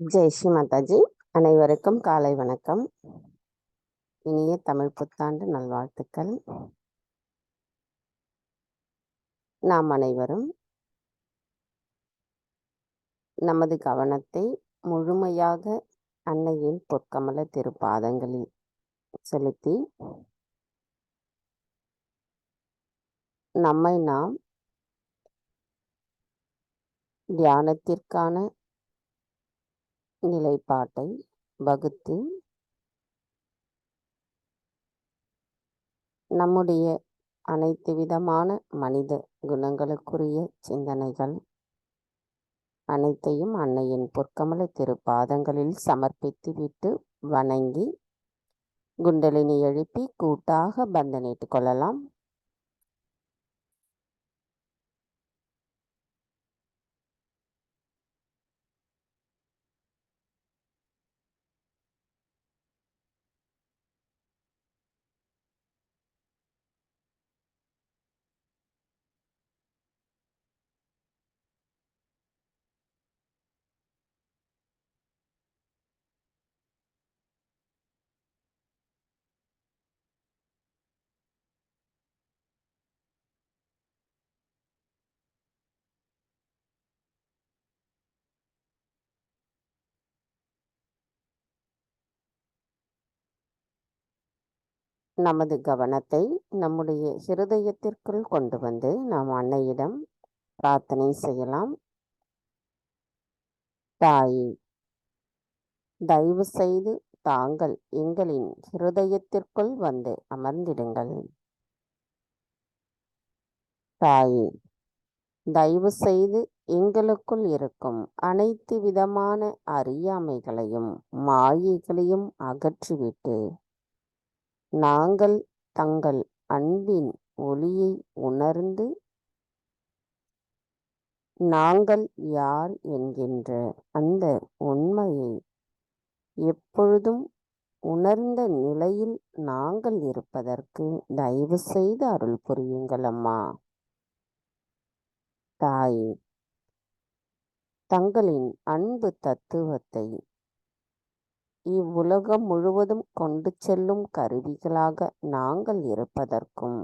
ஜெய் ஸ்ரீ மாதாஜி. அனைவருக்கும் காலை வணக்கம். இனிய தமிழ் புத்தாண்டு நல்வாழ்த்துக்கள். நாம் அனைவரும் நமது கவனத்தை முழுமையாக அன்னையின் பொற்கமல திருப்பாதங்களில் செலுத்தி நம்மை நாம் தியானத்திற்கான நிலைப்பாட்டை வகுத்து நம்முடைய அனைத்து விதமான மனித குணங்களுக்குரிய சிந்தனைகள் அனைத்தையும் அன்னையின் பொற்கமல திருப்பாதங்களில் சமர்ப்பித்துவிட்டு வணங்கி குண்டலினி எழுப்பி கூட்டாக பந்தனிட்டுக் கொள்ளலாம். நமது கவனத்தை நம்முடைய ஹிருதயத்திற்குள் கொண்டு வந்து நாம் அன்னையிடம் பிரார்த்தனை செய்யலாம். தாயே, தயவு செய்து தாங்கள் எங்களின் ஹிருதயத்திற்குள் வந்து அமர்ந்திடுங்கள். தாயே, தயவு செய்து எங்களுக்குள் இருக்கும் அனைத்து விதமான அறியாமைகளையும் மாயைகளையும் அகற்றிவிட்டு நாங்கள் தங்கள் அன்பின் ஒளியை உணர்ந்து நாங்கள் யார் என்கின்ற அந்த உண்மையை எப்பொழுதும் உணர்ந்த நிலையில் நாங்கள் இருப்பதற்கு தயவு செய்து அருள் புரியுங்கள் அம்மா. தாயே, தங்களின் அன்பு தத்துவத்தை இவ்வுலகம் முழுவதும் கொண்டு செல்லும் கருவிகளாக நாங்கள் இருப்பதற்கும்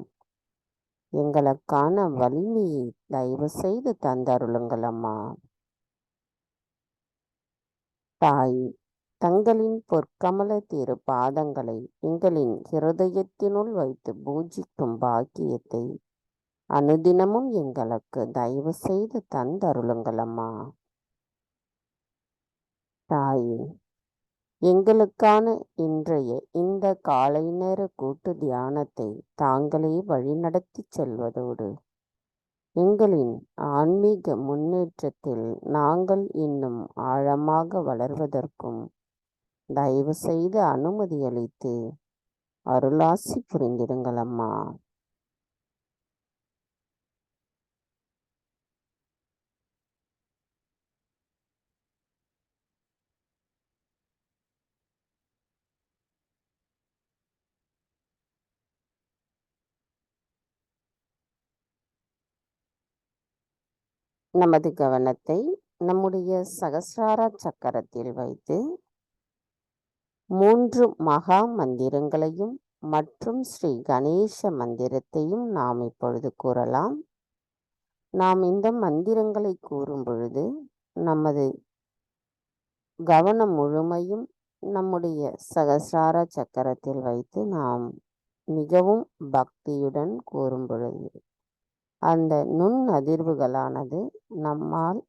எங்களுக்கான வலிமையை தயவு செய்து தந்தருளுங்கள் அம்மா. தாய், தங்களின் பொற்கமல திரு பாதங்களை எங்களின் ஹிருதயத்தினுள் வைத்து பூஜிக்கும் பாக்கியத்தை அனுதினமும் எங்களுக்கு தயவு செய்து தந்தருளுங்கள் அம்மா. தாயே, எங்களுக்கான இன்றைய இந்த காலை நேர கூட்டு தியானத்தை தாங்களே வழிநடத்தி செல்வதோடு எங்களின் ஆன்மீக முன்னேற்றத்தில் நாங்கள் இன்னும் ஆழமாக வளர்வதற்கும் தயவு செய்து அனுமதி அளித்து அருளாசி புரிந்திடுங்கள் அம்மா. நமது கவனத்தை நம்முடைய சகஸ்ரார சக்கரத்தில் வைத்து 3 மகா மந்திரங்களையும் மற்றும் ஸ்ரீ கணேச மந்திரத்தையும் நாம் இப்பொழுது கூறலாம். நாம் இந்த மந்திரங்களை கூறும் பொழுது நமது கவனம் முழுமையும் நம்முடைய சகஸ்ரார சக்கரத்தில் வைத்து நாம் மிகவும் பக்தியுடன் கூறும் பொழுது அந்த நுண் அதிர்வுகளானது நம்மால்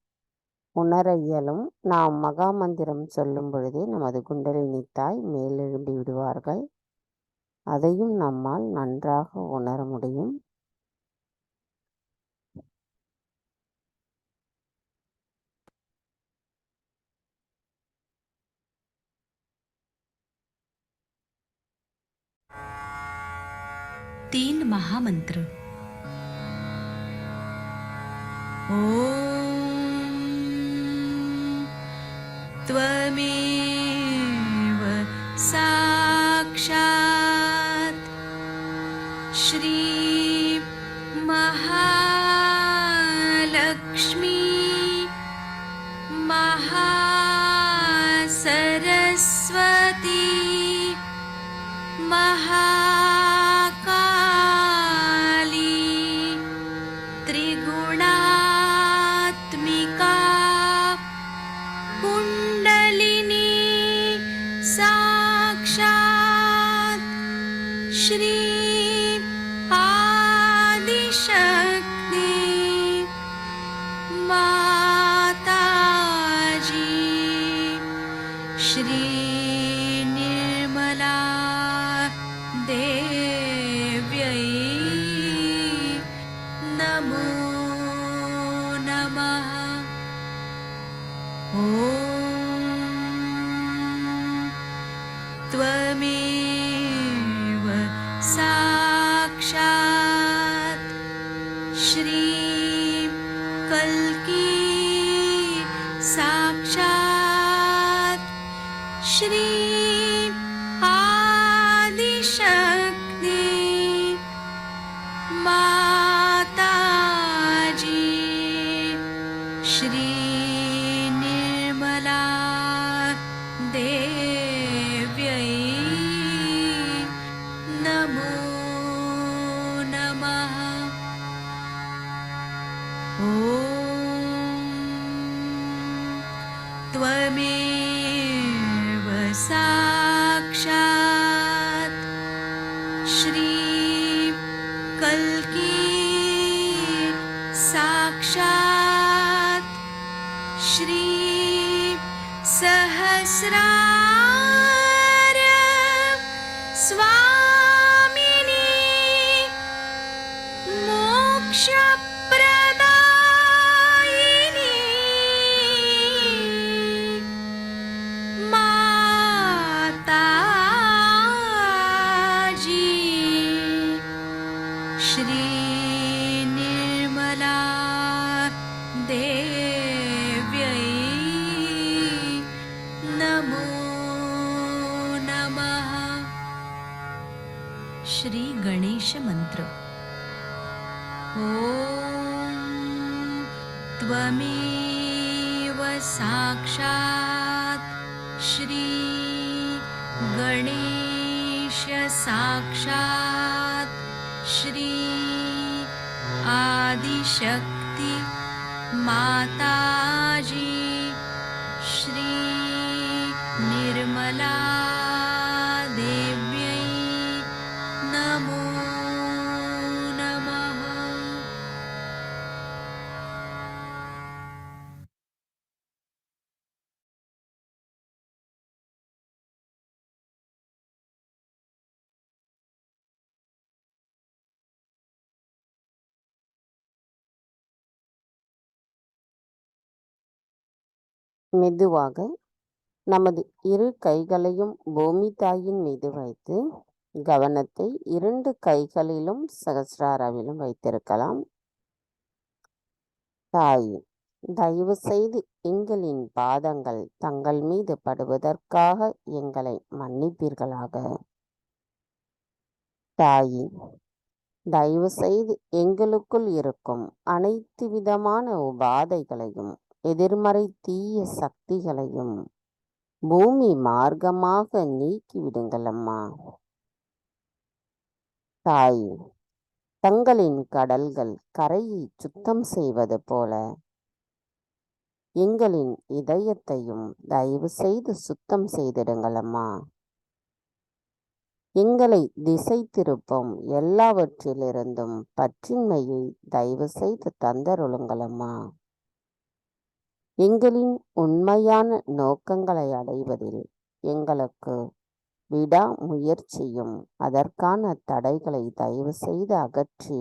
உணர இயலும். நாம் மகா மந்திரம் சொல்லும் பொழுதே நமது குண்டலினி தாய் மேலெழும்பி விடுவார்கள். அதையும் நம்மால் நன்றாக உணர முடியும். तीन महामंत्र। ओम त्वमेव साक्षात् श्री महालक्ष्मी महामाया महाकाली त्रिगुणात्मिका कुण्डलिनी साक्षात् श्री आदिशक्ति माताजी श्री निर्मला देव्यै नमो नमः। ॐ त्वमेव साक्षात् श्री कल्की साक्षात् श्री आदिशक्ति माताजी श्री निर्मला देव्यै नमो नमः। ॐ त्वमेव साक्षात् श्री कल्की साक्षात् श्री सहस्रार स्वामिनी मोक्षप्रदायिनी माताजी श्री निर्मला देव्यै नमो नमः। श्री गणेश मंत्र। ॐ त्वमेव साक्षात् श्री गणेश साक्षात् श्री आदिशक्ति माताजी श्री निर्मला देव्यै नमो नमः। மெதுவாக நமது இரு கைகளையும் பூமி தாயின் மீது வைத்து கவனத்தை 2 கைகளிலும் சகஸ்ராராவிலும் வைத்திருக்கலாம். தாய், தயவு செய்து எங்களின் பாதங்கள் தங்கள் மீது படுவதற்காக எங்களை மன்னிப்பீர்களாக. தாயி, தயவு செய்து எங்களுக்குள் இருக்கும் அனைத்து விதமான உபாதைகளையும் எதிர்மறை தீய சக்திகளையும் பூமி மார்க்கமாக நீக்கிவிடுங்கள் அம்மா. தாய், தங்களின் கடல்கள் கரையை சுத்தம் செய்வது போல எங்களின் இதயத்தையும் தயவு செய்து சுத்தம் செய்திடுங்கள் அம்மா. எங்களை திசை திருப்பும் எல்லாவற்றிலிருந்தும் பற்றின்மையை தயவு செய்து தந்தருளுங்கள் அம்மா. எங்களின் உண்மையான நோக்கங்களை அடைவதில் எங்களுக்கு விடாமுயற்சியும் அதற்கான தடைகளை தயவு செய்து அகற்றி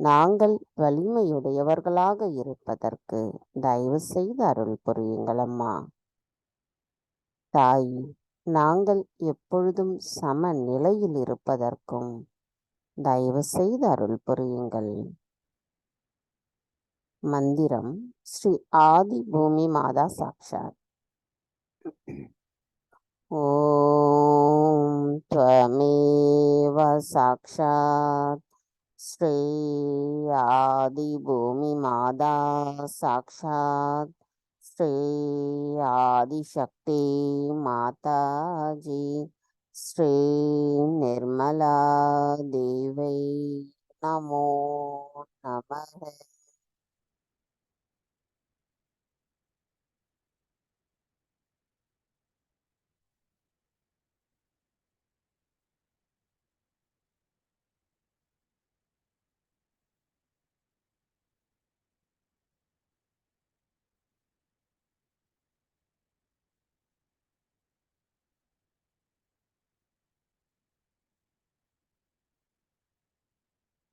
நாங்கள் வலிமையுடையவர்களாக இருப்பதற்கு தயவு செய்து அருள் புரியுங்கள் அம்மா. தாய், நாங்கள் எப்பொழுதும் சம நிலையில் இருப்பதற்கும் தயவு செய்து அருள் புரியுங்கள். மந்திரம் ஸ்ரீ ஆதி பூமி மாதா சாக்ஷாத். ஓம் த்வமேவ சாக்ஷாத் ஸ்ரீ ஆதி பூமி மாதா சாக்ஷாத் ஸ்ரீ ஆதிசக்தி மாதாஜி ஸ்ரீ நிர்மலா தேவை நமோ நமக.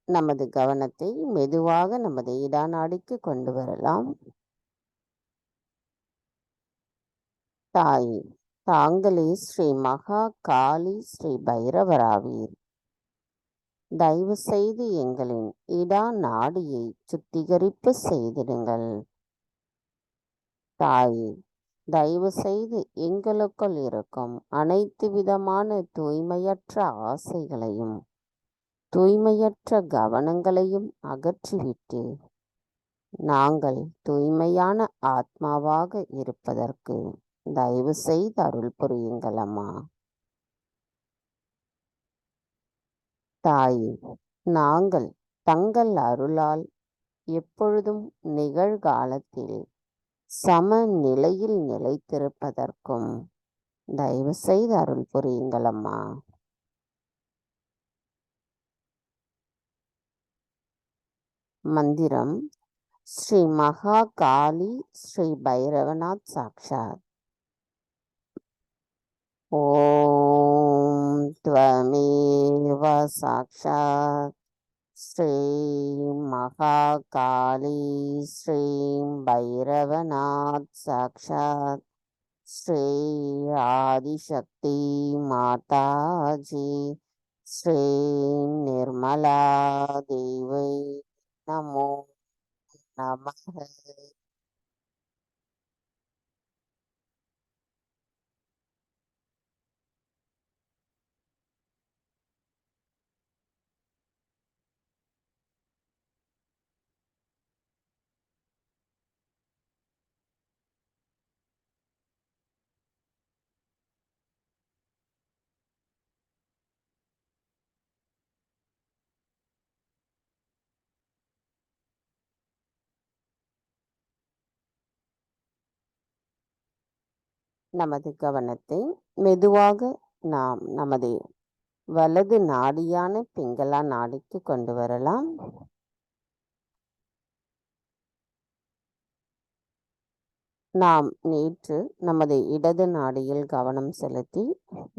நமது கவனத்தை மெதுவாக நமது இடாநாடிக்கு கொண்டு வரலாம். தாயே, தாங்களே ஸ்ரீ மகா காளி ஸ்ரீ பைரவராவீர். தயவு செய்து எங்களின் இடா நாடியை சுத்திகரிப்பு செய்திடுங்கள். தாயே, தயவு செய்து எங்களுக்குள் இருக்கும் அனைத்து விதமான தூய்மையற்ற ஆசைகளையும் தூய்மையற்ற கவனங்களையும் அகற்றிவிட்டு நாங்கள் தூய்மையான ஆத்மாவாக இருப்பதற்கு தயவு செய்து அருள் புரியுங்கள் அம்மா. தாயே, நாங்கள் தங்கள் அருளால் எப்பொழுதும் நிகழ்காலத்தில் சமநிலையில் நிலைத்திருப்பதற்கும் தயவு செய்து அருள் புரியுங்கள் அம்மா. மந்திரம் ஸ்ரீ மகா காளி ஸ்ரீ பைரவநாத் சாக்ஷாத். ஓம் த்வமேவ சாக்ஷாத் ஸ்ரீ மகா காளி ஸ்ரீ பைரவநாத் சாக்ஷாத் ஸ்ரீ ஆதிசக்தி மாதாஜி ஸ்ரீ நிர்மலா தேவை நமோ நமக. நமது கவனத்தை மெதுவாக நாம் நமது வலது நாடியான பிங்களா நாடிக்கு கொண்டு வரலாம். நாம் நேற்று நமது இடது நாடியில் கவனம் செலுத்தி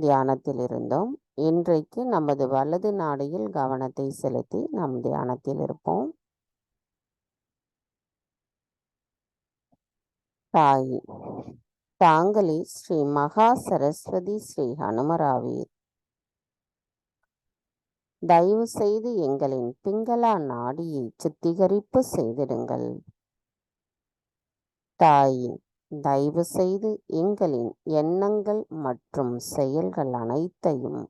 தியானத்தில் இருந்தோம். இன்றைக்கு நமது வலது நாடியில் கவனத்தை செலுத்தி நாம் தியானத்தில் இருப்போம். தாயே, தாங்களே ஸ்ரீ மகா சரஸ்வதி ஸ்ரீ ஹனுமராவீர். தயவு செய்து எங்களின் பிங்களா நாடியை சுத்திகரிப்பு செய்திடுங்கள். தாயே, தயவு செய்து எங்களின் எண்ணங்கள் மற்றும் செயல்கள் அனைத்தையும்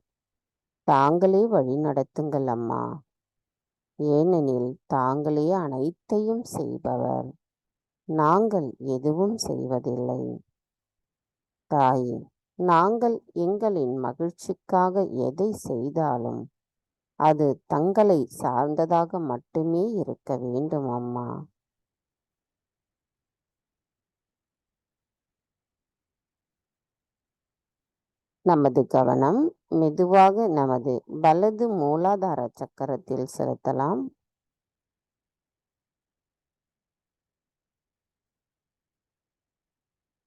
தாங்களே வழிநடத்துங்கள் அம்மா. ஏனெனில் தாங்களே அனைத்தையும் செய்பவர், நாங்கள் எதுவும் செய்வதில்லை. தாயே, நாங்கள் எங்களின் மகிழ்ச்சிக்காக எதை செய்தாலும் அது தங்களை சார்ந்ததாக மட்டுமே இருக்க வேண்டும் அம்மா. நமது கவனம் மெதுவாக நமது வலது மூலாதார சக்கரத்தில் செலுத்தலாம்.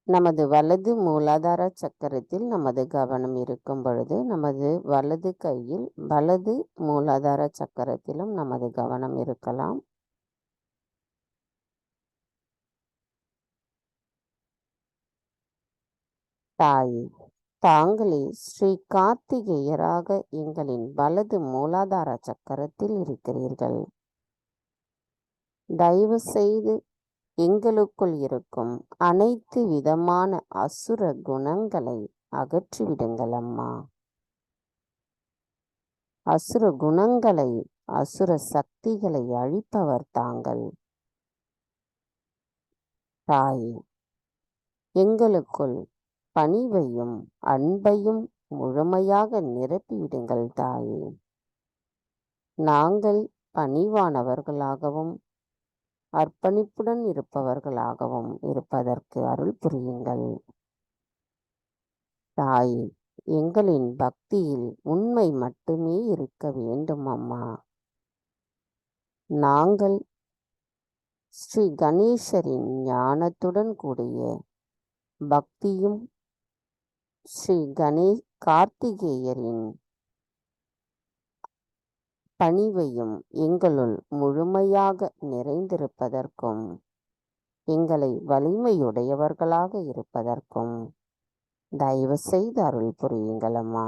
நமது வலது மூலாதார சக்கரத்தில் நமது கவனம் இருக்கும் பொழுது நமது வலது கையில் வலது மூலாதார சக்கரத்திலும் நமது கவனம் இருக்கலாம். தாயே, தாங்களே ஸ்ரீ கார்த்திகேயராக எங்களின் வலது மூலாதார சக்கரத்தில் இருக்கிறீர்கள். தயவு செய்து எங்களுக்குள் இருக்கும் அனைத்து விதமான அசுர குணங்களை அகற்றிவிடுங்கள் அம்மா. அசுர குணங்களை, அசுர சக்திகளை அழிப்பவர் தாங்கள். தாயே, எங்களுக்குள் பணிவையும் அன்பையும் முழுமையாக நிரப்பிவிடுங்கள் தாயே. நாங்கள் பணிவானவர்களாகவும் அர்ப்பணிப்புடன் இருப்பவர்களாகவும் இருப்பதற்கு அருள் புரியுங்கள் தாயே. எங்களின் பக்தியில் உண்மை மட்டுமே இருக்க வேண்டும் அம்மா. நாங்கள் ஸ்ரீ கணேசரின் ஞானத்துடன் கூடிய பக்தியும் ஸ்ரீ கார்த்திகேயரின் பணிவையும் எங்களுள் முழுமையாக நிறைந்திருப்பதற்கும் எங்களை வலிமையுடையவர்களாக இருப்பதற்கும் தயவு செய்து அருள் புரியுங்களம்மா.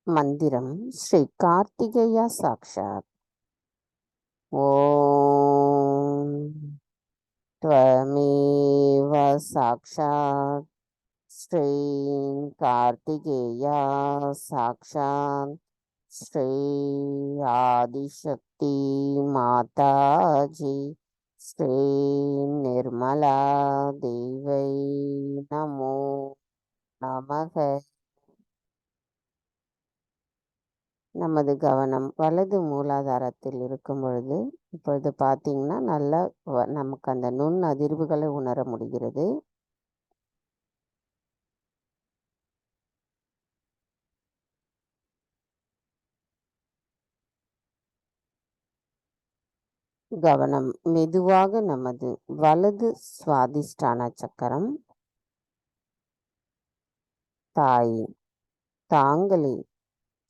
மந்திரம் ஸ்ரீ கார்த்திகேய சாக்ஷாத். ஓம் त्वमेव साक्षात् श्री कार्तिकेया साक्षात् श्री आदिशक्ति माताजी श्री निर्मला देवै नमो நமக. நமது கவனம் வலது மூலாதாரத்தில் இருக்கும் பொழுது இப்பொழுது பார்த்தீங்கன்னா நல்லா நமக்கு அந்த நுண் அதிர்வுகளை உணர முடிகிறது. கவனம் மெதுவாக நமது வலது சுவாதிஷ்டான சக்கரம். தாய் தாங்களே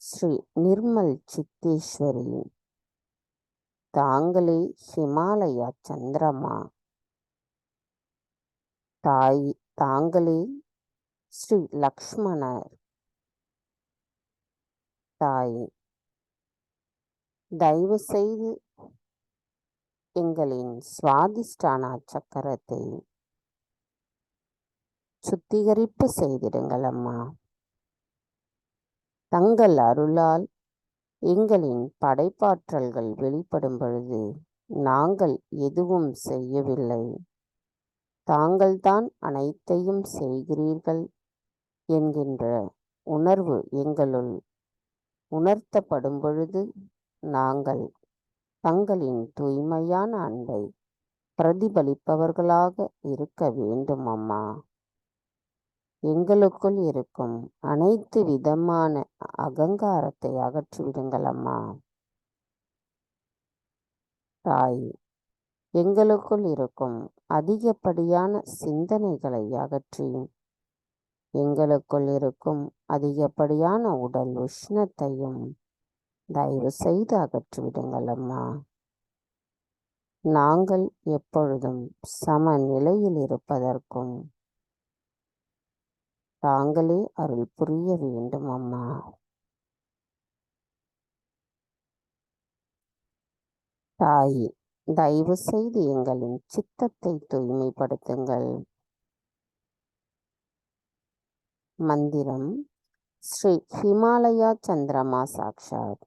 ஸ்ரீ நிர்மல் சித்தேஸ்வரி, தாங்களே ஹிமாலய சந்திரமா, தாய் தாங்களே ஸ்ரீ லக்ஷ்மணர். தாய் தயவு செய்து எங்களின் சுவாதிஷ்டான சக்கரத்தை சுத்திகரிப்பு செய்திடுங்கள் அம்மா. தங்கள் அருளால் எங்களின் படைப்பாற்றல்கள் வெளிப்படும் பொழுது நாங்கள் எதுவும் செய்யவில்லை, தாங்கள்தான் அனைத்தையும் செய்கிறீர்கள் என்கின்ற உணர்வு எங்களுள் உணர்த்தப்படும் பொழுது நாங்கள் தங்களின் தூய்மையான அன்பை பிரதிபலிப்பவர்களாக இருக்க வேண்டும் அம்மா. எங்களுக்குள் இருக்கும் அனைத்து விதமான அகங்காரத்தை அகற்றிவிடுங்கள் அம்மா. தாய் எங்களுக்குள் இருக்கும் அதிகப்படியான சிந்தனைகளை அகற்றி எங்களுக்குள் இருக்கும் அதிகப்படியான உடல் உஷ்ணத்தையும் தயவு செய்து அகற்றிவிடுங்கள் அம்மா. நாங்கள் எப்பொழுதும் சமநிலையில் இருப்பதற்கும் தாங்களே அருள் புரிய வேண்டும் அம்மா. தாய் தயவு செய்து எங்களின் சித்தத்தை தூய்மைப்படுத்துங்கள். மந்திரம் ஸ்ரீ ஹிமாலயா சந்திரமா சாக்ஷாத்.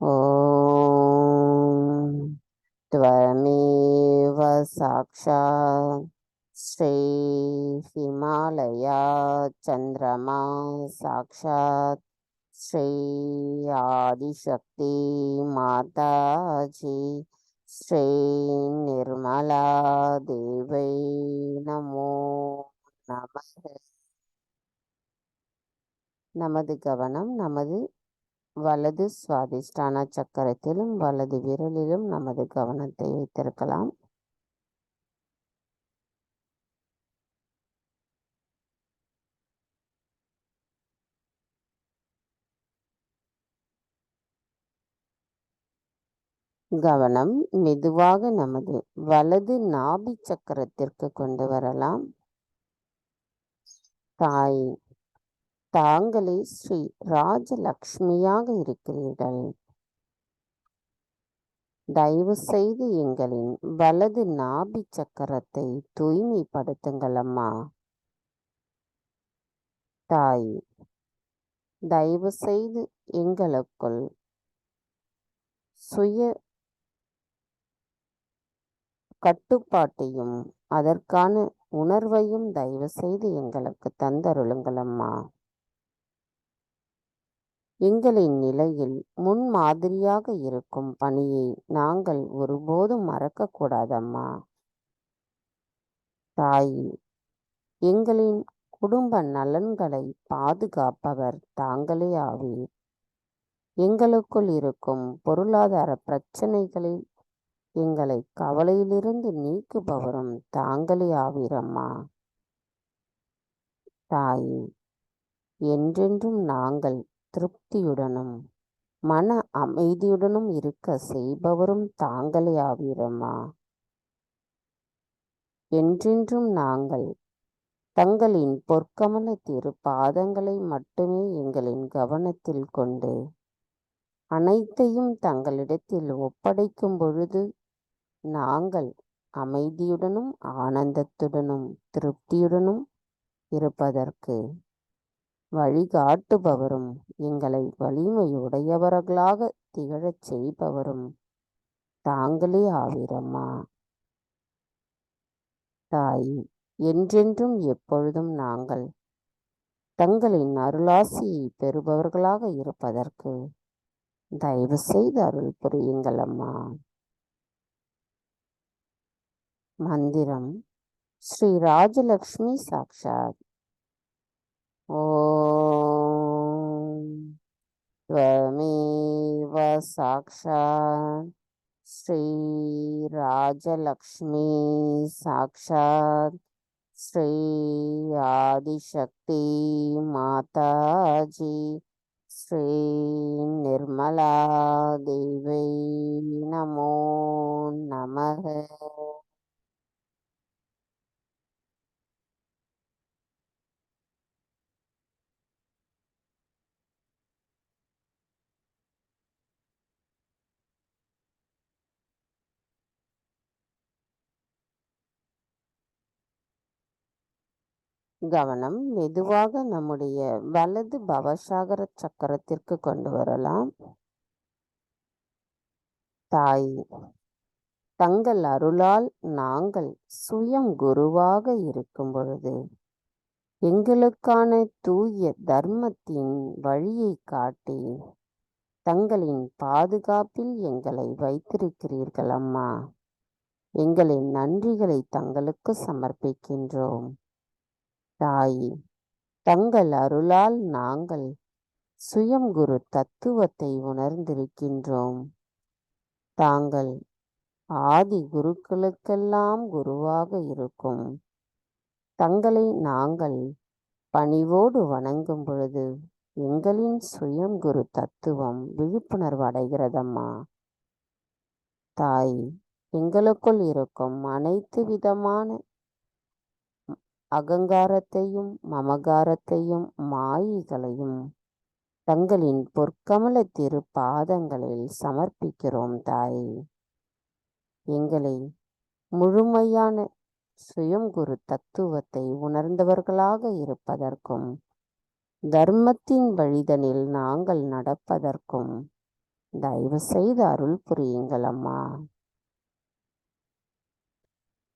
ஓம் त्वमेव साक्षात् श्री हिमालया चंद्रमा साक्षात् श्री आदिशक्ति माताजी श्री निर्मला देवै नमो நமக. நமது கவனம் நமது வலது சுவாதிஷ்டான சக்கரத்திலும் வலது விரலிலும் நமது கவனத்தை வைத்திருக்கலாம். கவனம் மெதுவாக நமது வலது நாபி சக்கரத்திற்கு கொண்டு வரலாம். தாய் தாங்களே ஸ்ரீ ராஜலக்ஷ்மியாக இருக்கிறீர்கள். தயவு செய்து எங்களின் வலது நாபி சக்கரத்தை தூய்மைப்படுத்துங்கள் அம்மா. தாய் தயவு செய்து எங்களுக்குள் சுய கட்டுப்பாட்டையும் அதற்கான உணர்வையும் தயவு செய்து எங்களுக்கு தந்தருளுங்களம்மா. எங்களின் நிலையில் முன்மாதிரியாக இருக்கும் பணியை நாங்கள் ஒருபோதும் மறக்கக்கூடாதம்மா. தாயே, எங்களின் குடும்ப நலன்களை பாதுகாப்பவர் தாங்களே ஆவீர். எங்களுக்குள் இருக்கும் பொருளாதார பிரச்சனைகளில் எங்களை கவலையிலிருந்து நீக்குபவரும் தாங்களே ஆவீரம்மா. தாயே, என்றென்றும் நாங்கள் திருப்தியுடனும் மன அமைதியுடனும் இருக்க செய்பவரும் தாங்களே ஆவீரம்மா. என்றென்றும் நாங்கள் தங்களின் பொற்கமல திரு பாதங்களை மட்டுமே எங்களின் கவனத்தில் கொண்டு அனைத்தையும் தங்களிடத்தில் ஒப்படைக்கும் பொழுது நாங்கள் அமைதியுடனும் ஆனந்தத்துடனும் திருப்தியுடனும் இருப்பதற்கு வழிகாட்டுபவரும் எங்களை வலிமையுடையவர்களாக திகழச் செய்பவரும் தாங்களே ஆவீரம்மா. தாய், என்றென்றும் எப்பொழுதும் நாங்கள் தங்களின் அருளாசியை பெறுபவர்களாக இருப்பதற்கு தயவு செய்து அருள் புரியுங்களம்மா. மந்திரம் ஸ்ரீ ராஜலக்ஷ்மி சாக்ஷாத். ஓம் त्वमेव साक्षात् श्री राजलक्ष्मी साक्षात् श्री आदिशक्ति माताजी श्री निर्मला देवी नमो नमः. கவனம் மெதுவாக நம்முடைய வலது பவசாகர சக்கரத்திற்கு கொண்டு வரலாம். தாய், தங்கள் அருளால் நாங்கள் சுயம் குருவாக இருக்கும் பொழுது எங்களுக்கான தூய தர்மத்தின் வழியை காட்டி தங்களின் பாதுகாப்பில் எங்களை வைத்திருக்கிறீர்கள் அம்மா. எங்களின் நன்றிகளை தங்களுக்கு சமர்ப்பிக்கின்றோம். தாயே, தங்கள் அருளால் நாங்கள் சுயம் குரு தத்துவத்தை உணர்ந்திருக்கின்றோம். தாங்கள் ஆதி குருக்களுக்கெல்லாம் குருவாக இருக்கும் தங்களை நாங்கள் பணிவோடு வணங்கும் பொழுது எங்களின் சுயம் குரு தத்துவம் விழிப்புணர்வு அடைகிறதம்மா. தாய், எங்களுக்குள் இருக்கும் அனைத்து விதமான அகங்காரத்தையும் மமகாரத்தையும் மாயைகளையும் தங்களின் பொற்கமல திரு பாதங்களில் சமர்ப்பிக்கிறோம். தாய், எங்களை முழுமையான சுயம் குரு தத்துவத்தை உணர்ந்தவர்களாக இருப்பதற்கும் தர்மத்தின் வழிதனில் நாங்கள் நடப்பதற்கும் தயவு செய்து அருள் புரியுங்கள் அம்மா.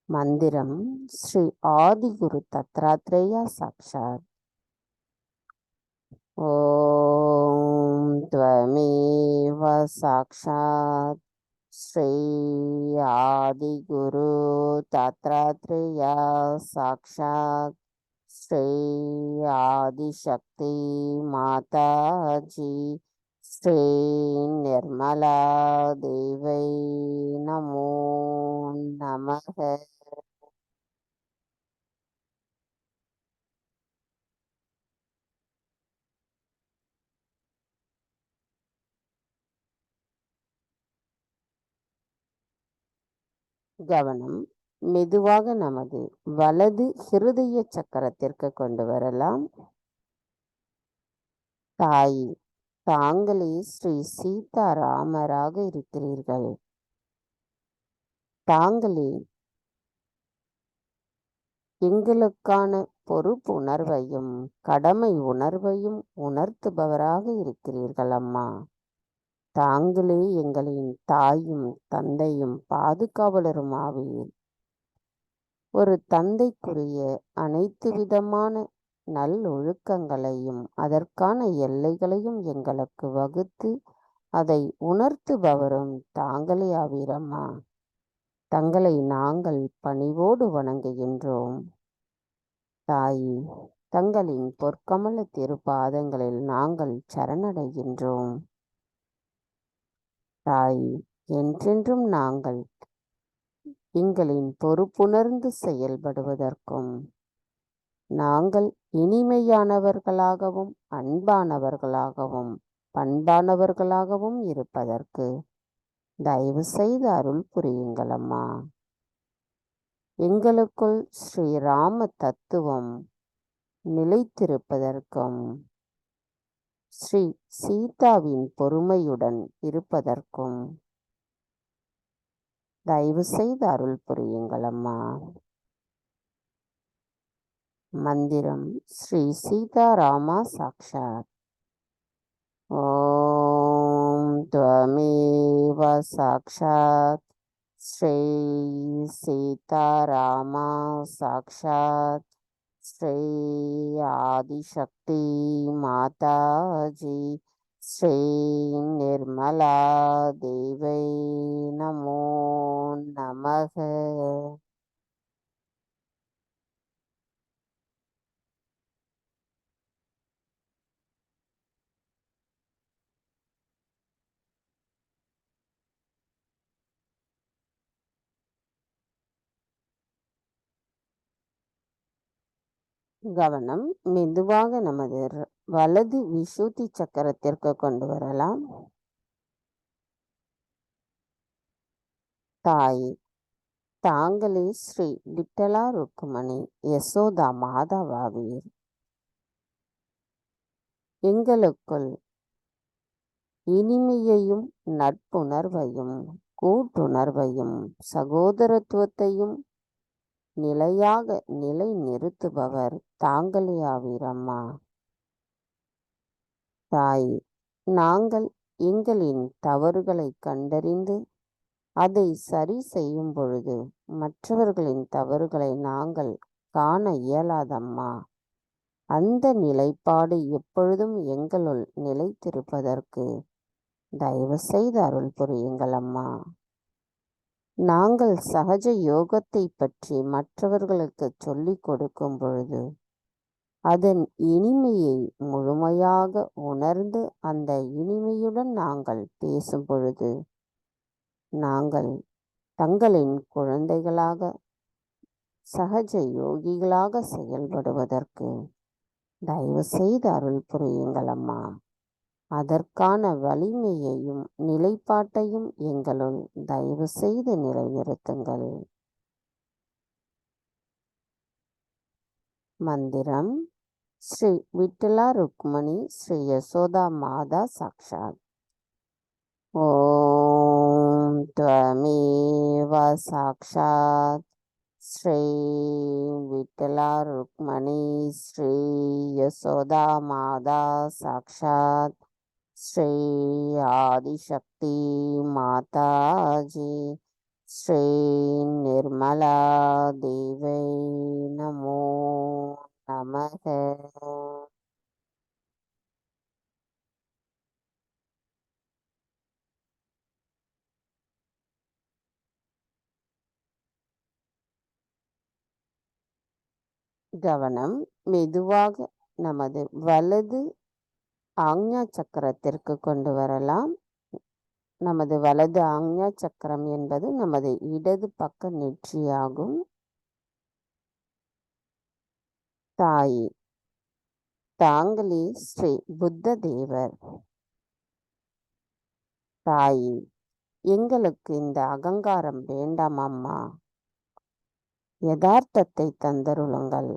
மந்திரம் ஸ்ரீ ஆதிகுரு தத்ராத்ரேயா சாக்ஷாத். ஓம் त्वमेव சாக்ஷாத் ஸ்ரீ ஆதிகுரு தத்ராத்ரேயா சாக்ஷாத் ஸ்ரீ ஆதிசக்தி மாதாஜி ஸ்ரீ நிர்மலா தேவை நமோ நமக. கவனம் மெதுவாக நமது வலது ஹிருதய சக்கரத்திற்கு கொண்டு வரலாம். தாய், தாங்களே ஸ்ரீ சீதாராமராக இருக்கிறீர்கள். தாங்களே எங்களுக்கான பொறுப்பு உணர்வையும் கடமை உணர்வையும் உணர்த்துபவராக இருக்கிறீர்கள் அம்மா. தாங்களே எங்களின் தாயும் தந்தையும் பாதுகாவலரும் ஆவீர். ஒரு தந்தைக்குரிய அனைத்து விதமான நல்லொழுக்கங்களையும் அதற்கான எல்லைகளையும் எங்களுக்கு வகுத்து அதை உணர்த்துபவரும் தாங்களே ஆவீரம்மா. தங்களை நாங்கள் பணிவோடு வணங்குகின்றோம். தாயே, தங்களின் பொற்கமல திருப்பாதங்களில் நாங்கள் சரணடைகின்றோம். தாயே, என்றென்றும் நாங்கள் எங்களின் பொறுப்புணர்ந்து செயல்படுவதற்கும் நாங்கள் இனிமையானவர்களாகவும் அன்பானவர்களாகவும் பண்பானவர்களாகவும் இருப்பதற்கு தயவு செய்து அருள் புரியுங்களம்மா. எங்களுக்குள் ஸ்ரீராம தத்துவம் நிலைத்திருப்பதற்கும் ஸ்ரீ சீதாவின் பொறுமையுடன் இருப்பதற்கும் தயவு செய்து அருள் புரியுங்களம்மா. மந்திரம் ஸ்ரீ சீதாராமா சாக்ஷாத். ஓம் த்வமேவ சாக்ஷாத் ஸ்ரீ சீதாராமா சாக்ஷாத் ஸ்ரீ ஆதிசக்தி மாதாஜி ஸ்ரீ நிர்மலா தேவை நமோ நமக. கவனம் மெதுவாக நமது வலது விசுத்தி சக்கரத்திற்கு கொண்டு வரலாம். தாயே, தாங்களே ஸ்ரீ விட்டலா ருக்குமணி யசோதா மாதாவாவீர். எங்களுக்குள் இனிமையையும் நட்புணர்வையும் கூட்டுணர்வையும் சகோதரத்துவத்தையும் நிலையாக நிலை நிறுத்துபவர் தாங்களே ஆவீரம்மா. தாயே, நாங்கள் எங்களின் தவறுகளை கண்டறிந்து அதை சரி செய்யும் பொழுது மற்றவர்களின் தவறுகளை நாங்கள் காண இயலாதம்மா. அந்த நிலைப்பாடு எப்பொழுதும் எங்களுள் நிலைத்திருப்பதற்கு தயவு செய்து அருள் புரியுங்களம்மா. நாங்கள் சகஜ யோகத்தை பற்றி மற்றவர்களுக்கு சொல்லிக் கொடுக்கும் பொழுது அதன் இனிமையை முழுமையாக உணர்ந்து அந்த இனிமையுடன் நாங்கள் பேசும் பொழுது நாங்கள் தங்களின் குழந்தைகளாக சகஜ யோகிகளாக செயல்படுவதற்கு தயவு செய்து அருள் புரியுங்களம்மா. அதற்கான வலிமையையும் நிலைப்பாட்டையும் எங்களுள் தயவு செய்து நிலைநிறுத்துங்கள். மந்திரம் ஸ்ரீ விட்டலா ருக்மணி ஸ்ரீ யசோதா மாதா சாக்ஷாத். ஓம் த்வமேவ சாக்ஷாத் ஸ்ரீ விட்டலா ருக்மணி ஸ்ரீ யசோதா மாதா சாக்ஷாத் ஸ்ரீ ஆதிசக்தி மாதாஜி ஸ்ரீ நிர்மலா தேவை நமோ நமக. கவனம் மெதுவாக நமது வலது ஆக்ஞா சக்கரத்திற்கு கொண்டு வரலாம். நமது வலது ஆக்ஞா சக்கரம் என்பது நமது இடது பக்க நெற்றியாகும். தாயே, தாங்களே ஸ்ரீ புத்த தேவர். தாயே, எங்களுக்கு இந்த அகங்காரம் வேண்டாம் அம்மா. யதார்த்தத்தை தந்தருளுங்கள்.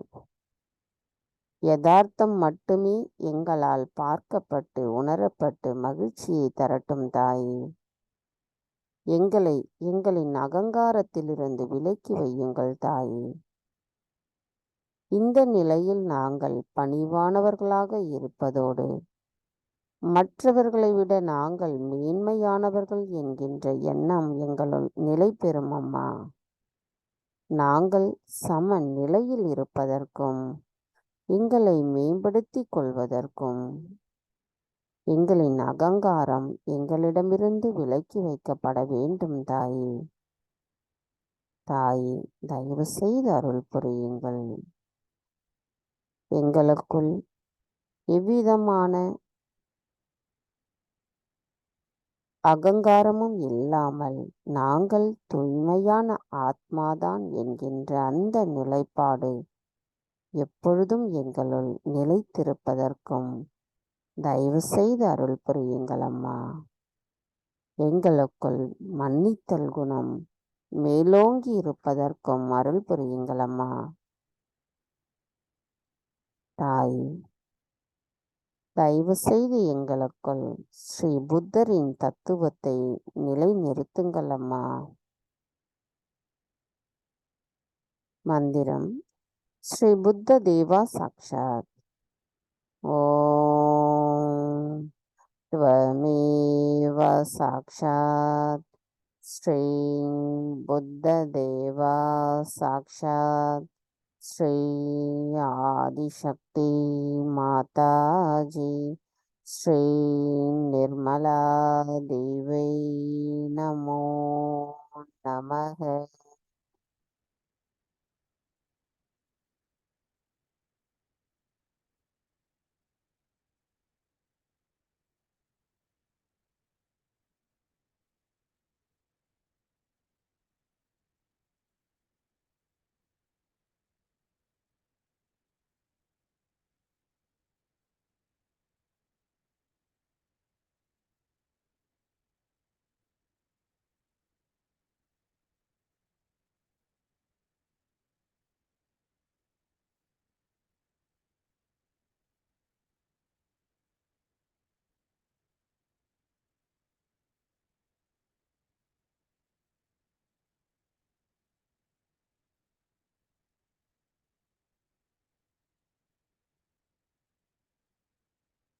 யதார்த்தம் மட்டுமே எங்களால் பார்க்கப்பட்டு உணரப்பட்டு மகிழ்ச்சியை தரட்டும் தாயே. எங்களை எங்களின் அகங்காரத்திலிருந்து விலக்கி வையுங்கள் தாயே. இந்த நிலையில் நாங்கள் பணிவானவர்களாக இருப்பதோடு மற்றவர்களை விட நாங்கள் மேன்மையானவர்கள் என்கின்ற எண்ணம் எங்களுள் நிலை பெறும் அம்மா. நாங்கள் சம நிலையில் இருப்பதற்கும் எங்களை மேம்படுத்திக் கொள்வதற்கும் எங்களின் அகங்காரம் எங்களிடமிருந்து விலக்கி வைக்கப்பட வேண்டும் தாயே. தாயே, தயவு செய்து அருள் புரியுங்கள். எங்களுக்குள் எவ்விதமான அகங்காரமும் இல்லாமல் நாங்கள் தூய்மையான ஆத்மாதான் என்கின்ற அந்த நிலைப்பாடு எப்பொழுதும் எங்களுள் நிலைத்திருப்பதற்கும் தயவு செய்து அருள் புரியுங்கள் அம்மா. எங்களுக்குள் மன்னித்தல் குணம் மேலோங்கி இருப்பதற்கும் அருள் புரியுங்கள் அம்மா. தாய், தயவு செய்து எங்களுக்குள் ஸ்ரீ புத்தரின் தத்துவத்தை நிலைநிறுத்துங்கள் அம்மா. மந்திரம் ஸ்ரீ புத்த தேவா சாக்ஷாத். ஓம் त्वमेव साक्षात् श्री बुद्धदेवा साक्षात् श्री आदिशक्ति माताजी श्री निर्मला देवी नमो नमः.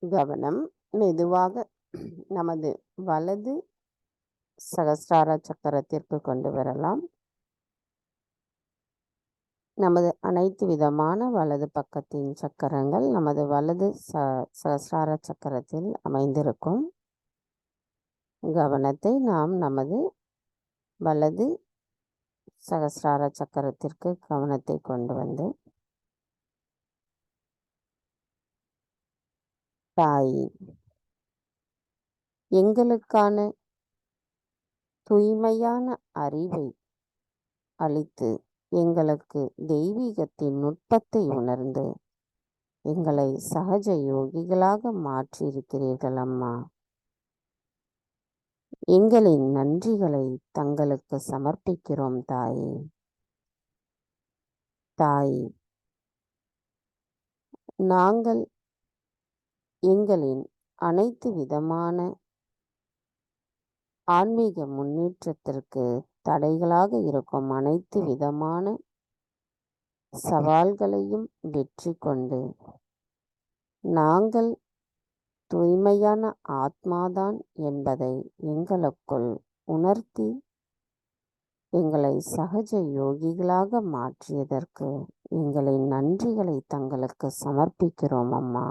கவனம் மெதுவாக நமது வலது சகஸ்ரார சக்கரத்திற்கு கொண்டு வரலாம். நமது அனைத்து விதமான வலது பக்கத்தின் சக்கரங்கள் நமது வலது சகஸ்ரார சக்கரத்தில் அமைந்திருக்கும். கவனத்தை நாம் நமது வலது சகஸ்ரார சக்கரத்திற்கு கவனத்தை கொண்டு வந்து தாய், எங்களுக்கான தூய்மையான அறிவை அளித்து எங்களுக்கு தெய்வீகத்தின் நுட்பத்தை உணர்ந்து எங்களை சகஜ யோகிகளாக மாற்றியிருக்கிறீர்கள் அம்மா. எங்களின் நன்றிகளை தங்களுக்கு சமர்ப்பிக்கிறோம் தாயே. தாய், நாங்கள் எங்களின் அனைத்து விதமான ஆன்மீக முன்னேற்றத்திற்கு தடைகளாக இருக்கும் அனைத்து விதமான சவால்களையும் வெற்றி கொண்டு நாங்கள் தூய்மையான ஆத்மாதான் என்பதை எங்களுக்குள் உணர்த்தி எங்களை சகஜ யோகிகளாக மாற்றியதற்கு எங்களின் நன்றிகளை தங்களுக்கு சமர்ப்பிக்கிறோம் அம்மா.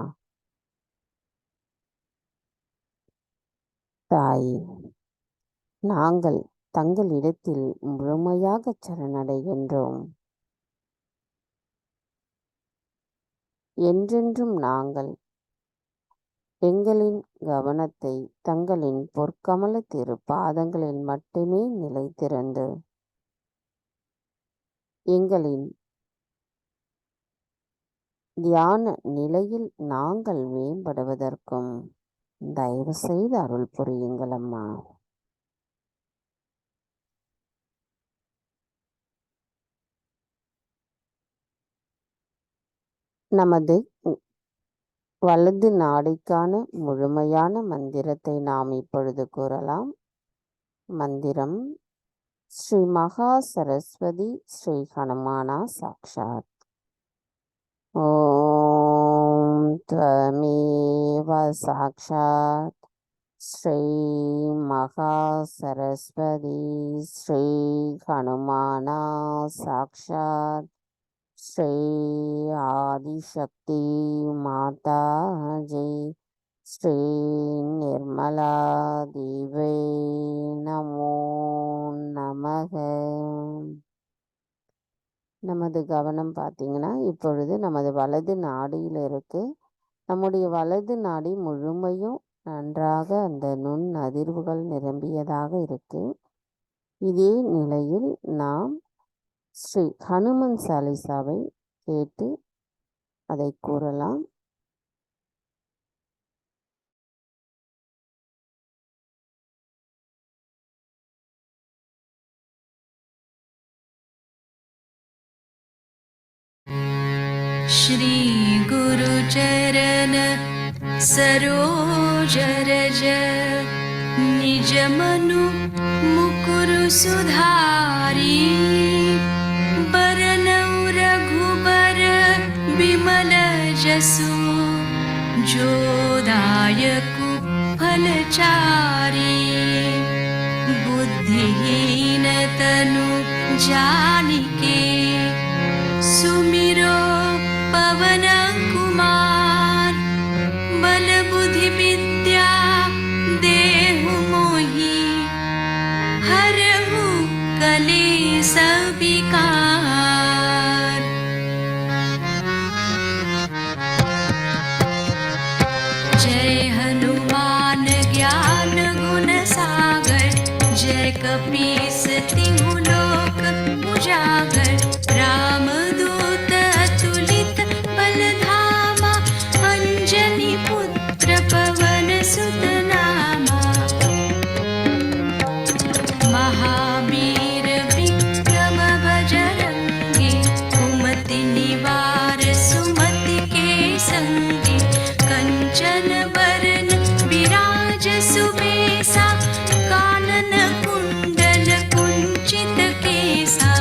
தாயே, நாங்கள் தங்களிடத்தில் முழுமையாக சரணடைகின்றோம். என்றென்றும் நாங்கள் எங்களின் கவனத்தை தங்களின் பொற்கமல திரு பாதங்களில் மட்டுமே நிலைத்திருந்து எங்களின் தியான நிலையில் நாங்கள் மேம்படுவதற்கும் தயவு செய்து அருள் புரியுங்கள் அம்மா. நமது வலது நாடிக்கான முழுமையான மந்திரத்தை நாம் இப்பொழுது கூறலாம். மந்திரம் ஸ்ரீ மகா சரஸ்வதி ஸ்ரீ ஹனுமானா சாக்ஷாத். ஓம் त्वमेव साक्षात् श्री महासरस्वती श्री हनुमाना साक्षात् श्री आदिशक्ति माता जी श्री निर्मला देवी நமோ நமக. நமது கவனம் பார்த்தீங்கன்னா இப்பொழுது நமது வலது நாடியில் இருக்கு. நம்முடைய வலது நாடி முழுமையும் நன்றாக அந்த நுண் அதிர்வுகள் நிரம்பியதாக இருக்கு. இதே நிலையில் நாம் ஸ்ரீ ஹனுமன் சாலிசாவை கேட்டு அதை கூறலாம். श्री गुरु चरण सरोज रज निज मनु मुकुरु सुधारी बरनौ रघुबर बिमल जसु जो दायकु फलचारी बुद्धिहीन तनु जानिके सुमिरो पवन कुमार बल बुद्धि विद्या देहु मोहि हरहु कलेश विकार। जय हनुमान ज्ञान गुण सागर जय कपीस तिहु लोक उजागर रामदूत अतुलित बलधामा अंजनी पुत्र पवन सुत नामा महावीर विक्रम बजरंगी कुमति निवार सुमति के संगी कंचन बरन विराज सुबेसा कानन कुंडल कुंचित केसा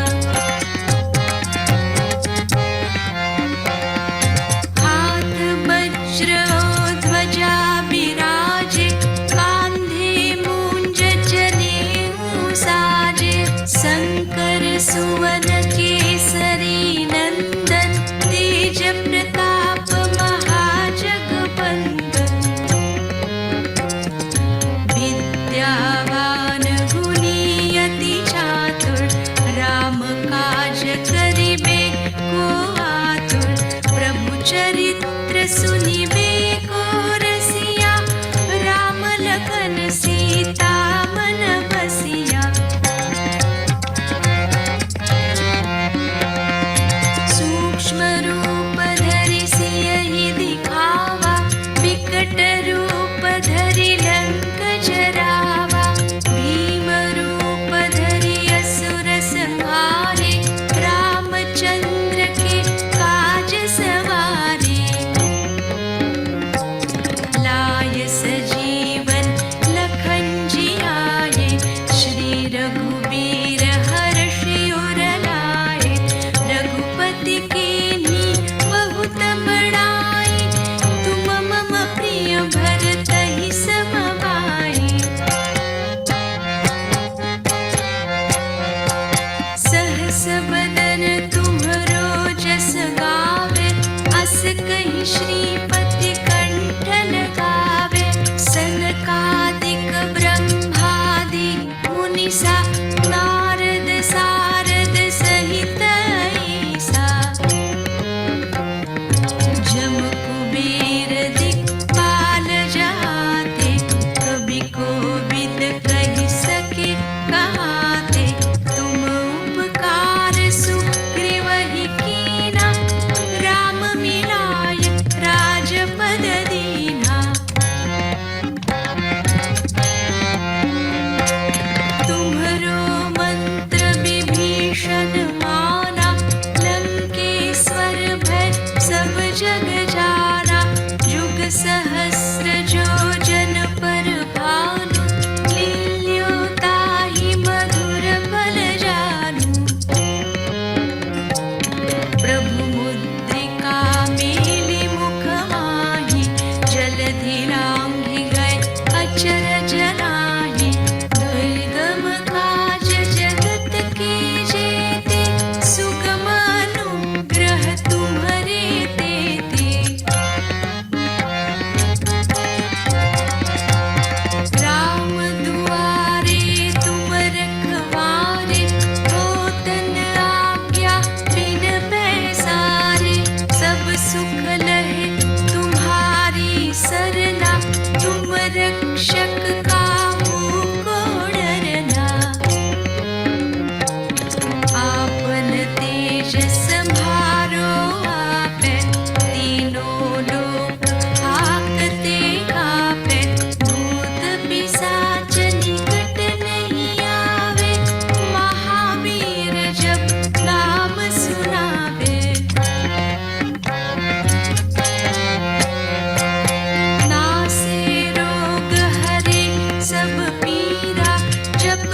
हाथ वज्र ध्वजा विराजे कांधे मूंज जनेऊ साजे शंकर सुवन केसरी नंदन तेज प्रताप महाजगवंदन विद्यावान गुणी अति चातुर राम काज करिबे को आतुर प्रभु चरित्र सुनिबे को रसिया राम लखन सीता मन बसिया। सूक्ष्म रूप धरि सियहि दिखावा विकट रूप धरि लंक जरावा भीम रूप धरि असुर संहारे रामचंद्र के काज सवारे लाय सजीवन लखन जियाए श्री रघुबीर हर्षि उर लाए रघुपति कीन्ही बहुत बड़ाई तुम मम प्रिय भरतहि सम भाई। सहस बदन तुम्हरो जस गावे अस कहि श्रीपति कंठ लगावे सनकादिक ब्रह्मादि मुनिसा नारद सारद सहित ऐसा जम कुबेर दिक्पाल जहाते कवि कोविद कहि सके कहाते तुम उपकार सुग्रीवहि कीना राम मिलाय राजपद दीना। तुम्हरो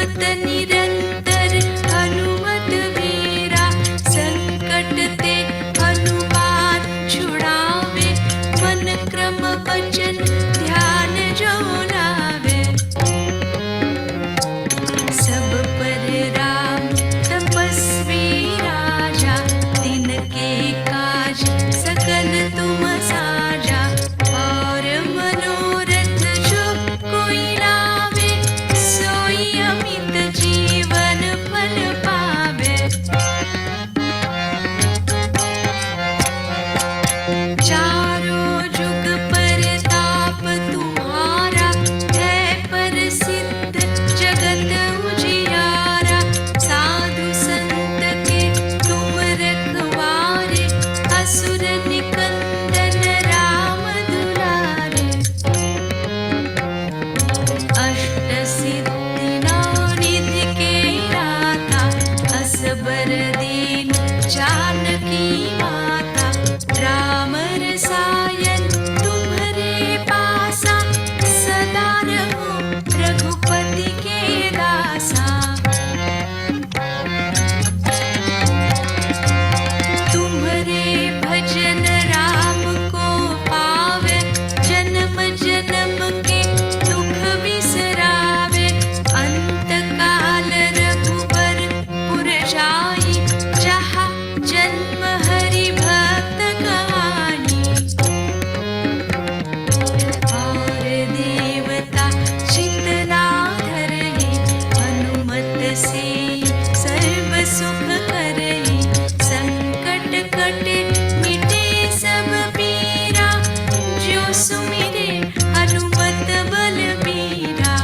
हनुमत निरंतर हनुमत वीरा, संकट ते हनुमान छुड़ावे, मन क्रम वचन ध्यान जो लावे। सब पर राम तपस्वी राजा, तिनके काज सकल तुम साजा। और मनोरथ जो कोई लावे, सोई अमित जीवन फल पावे। चारों जुग परताप तुम्हारा, है प्रसिद्ध जगत उजियारा। साधु संत के तुम रखवारे, असुर निकंदन राम दुलारे। अष्ट सिद्धि नौ निधि के दाता, असबर दीन जानकी माता। राम रसायन तुम्हारे पासा, सदा रहो रघुपति के दासा। तुम्हारे भजन राम को पावे, जन्म जन्म के दुख बिसरावे। अंत काल रघुबर पुर जाई, जहाँ जन्म हरि भक्त कहाई। और देवता चिंतना धरहि, हनुमत से सर्व सुख करहि। संकट कटे मिटे सब पीरा, जो सुमिरे हनुमत बलबीरा।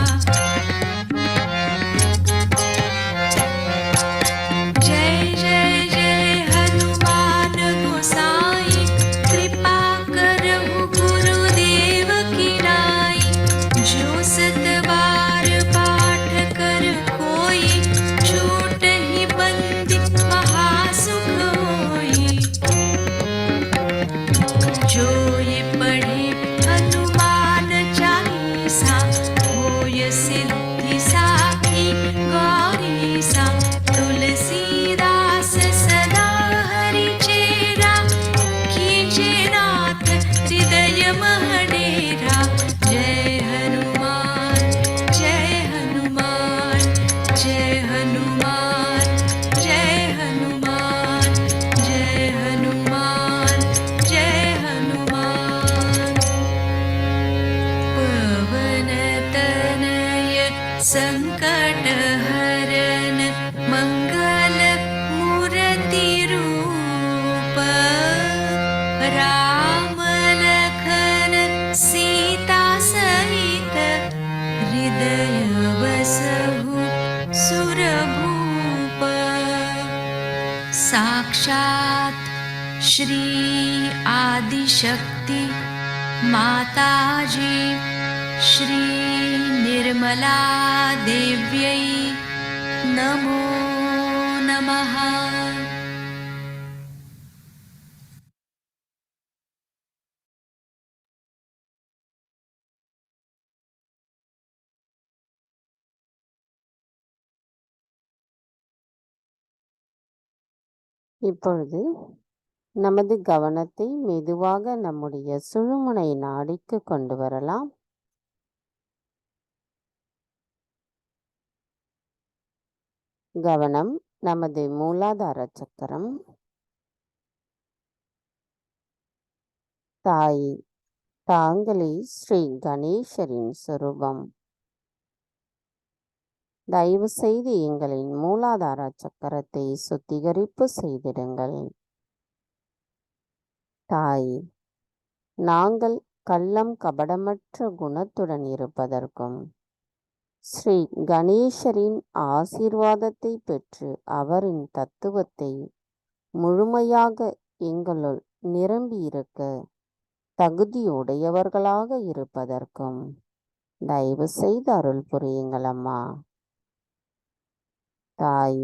जय जय जय हनुमान गोसाई, कृपा करहु गुरुदेव की नाई। जो सत बार पाठ कर कोई, छूटहि बंदी महासुख होई। जो ये पढ़े हनुमान चालीसा, होय सिद्धि साखी गौरीसा। तुलसीदास सदा हरि चेरा, कीजे नाथ हृदय मह डेरा। जय हनुमान जय हनुमान, जय हनुमान जय हनुमान, जय हनुमान जय हनुमान। पवन तनय संकट हरन, मंगल मूर्ति रूप। राम लखन सीता सहित, हृदय बसहु सुरभूप। साक्षात् श्री आदिशक्ति माताजी, श्री निर्मला देव्यै नमो नमः। இப்பொழுது நமது கவனத்தை மெதுவாக நம்முடைய சுழுமுனை நாடிக்கு கொண்டு வரலாம். கவனம் நமது மூலாதார சக்கரம். தாய் தாங்களே ஸ்ரீ கணேசரின் சொரூபம். தயவு செய்து எங்களின் மூலாதார சக்கரத்தை சுத்திகரிப்பு செய்திடுங்கள். தாய், நாங்கள் கள்ளம் கபடமற்ற குணத்துடன் இருப்பதற்கும், ஸ்ரீ கணேசரின் ஆசீர்வாதத்தை பெற்று அவரின் தத்துவத்தை முழுமையாக எங்களுள் நிரம்பியிருக்க தகுதியுடையவர்களாக இருப்பதற்கும் தயவு செய்து அருள் புரியுங்கள் அம்மா. தாய்,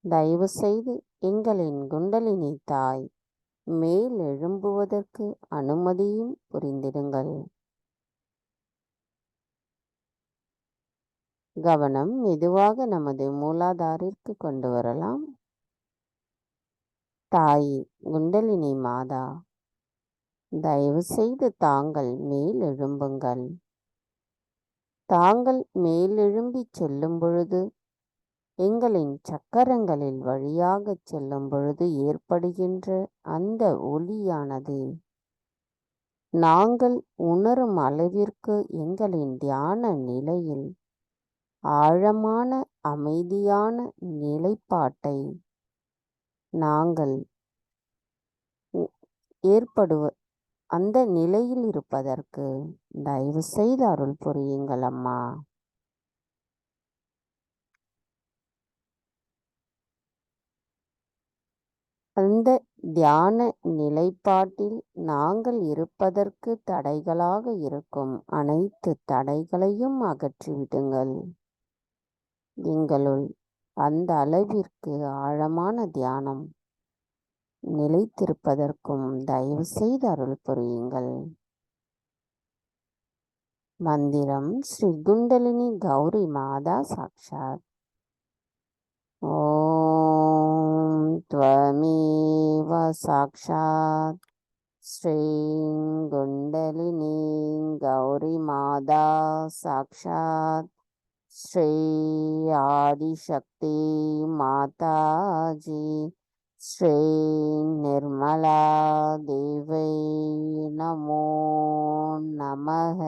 தயவு செய்து எங்களின் குண்டலினி தாய் மேல் எழும்புவதற்கு அனுமதியும் புரிந்திடுங்கள். கவனம் மெதுவாக நமது மூலாதாரிற்கு கொண்டு வரலாம். தாய் குண்டலினி மாதா, தயவு செய்து தாங்கள் மேல் எழும்புங்கள். தாங்கள் மேலெழும்பி செல்லும் பொழுது, எங்களின் சக்கரங்களில் வழியாக செல்லும் பொழுது ஏற்படுகின்ற அந்த ஒளியானது நாங்கள் உணரும் அளவிற்கு எங்களின் தியான நிலையில் ஆழமான அமைதியான நிலைப்பாட்டை நாங்கள் அந்த நிலையில் இருப்பதற்கு தயவு செய்து அருள் புரியுங்கள் அம்மா. அந்த தியான நிலைப்பாட்டில் நாங்கள் இருப்பதற்கு தடைகளாக இருக்கும் அனைத்து தடைகளையும் அகற்றிவிடுங்கள். எங்களுள் அந்த அளவிற்கு ஆழமான தியானம் நிலைத்திருப்பதற்கும் தயவு செய்து அருள் புரியுங்கள். மந்திரம் ஸ்ரீ குண்டலினி கௌரி மாதா சாக்ஷாத். ஓம் த்வமேவ சாக்ஷாத் ஸ்ரீ குண்டலினி கௌரி மாதா சாக்ஷாத் ஸ்ரீ ஆதிசக்தி மாதாஜி ஸ்ரீ நிர்மலா தேவை நமோ நமக.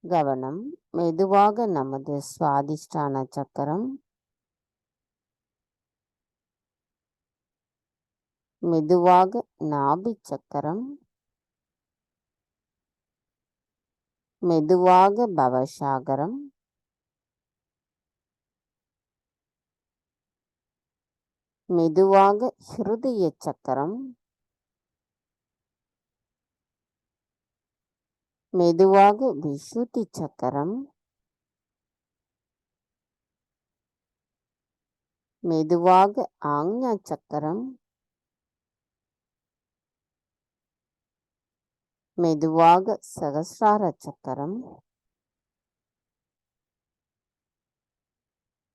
கவனம் மெதுவாக நமது சுவாதிஷ்டான சக்கரம், மெதுவாக நாபி சக்கரம், மெதுவாக பவசாகரம், மெதுவாக ஹிருதய சக்கரம், மெதுவாக விசுத்தி சக்கரம், மெதுவாக ஆக்ஞா சக்கரம், மெதுவாக சகஸ்ரார சக்கரம்.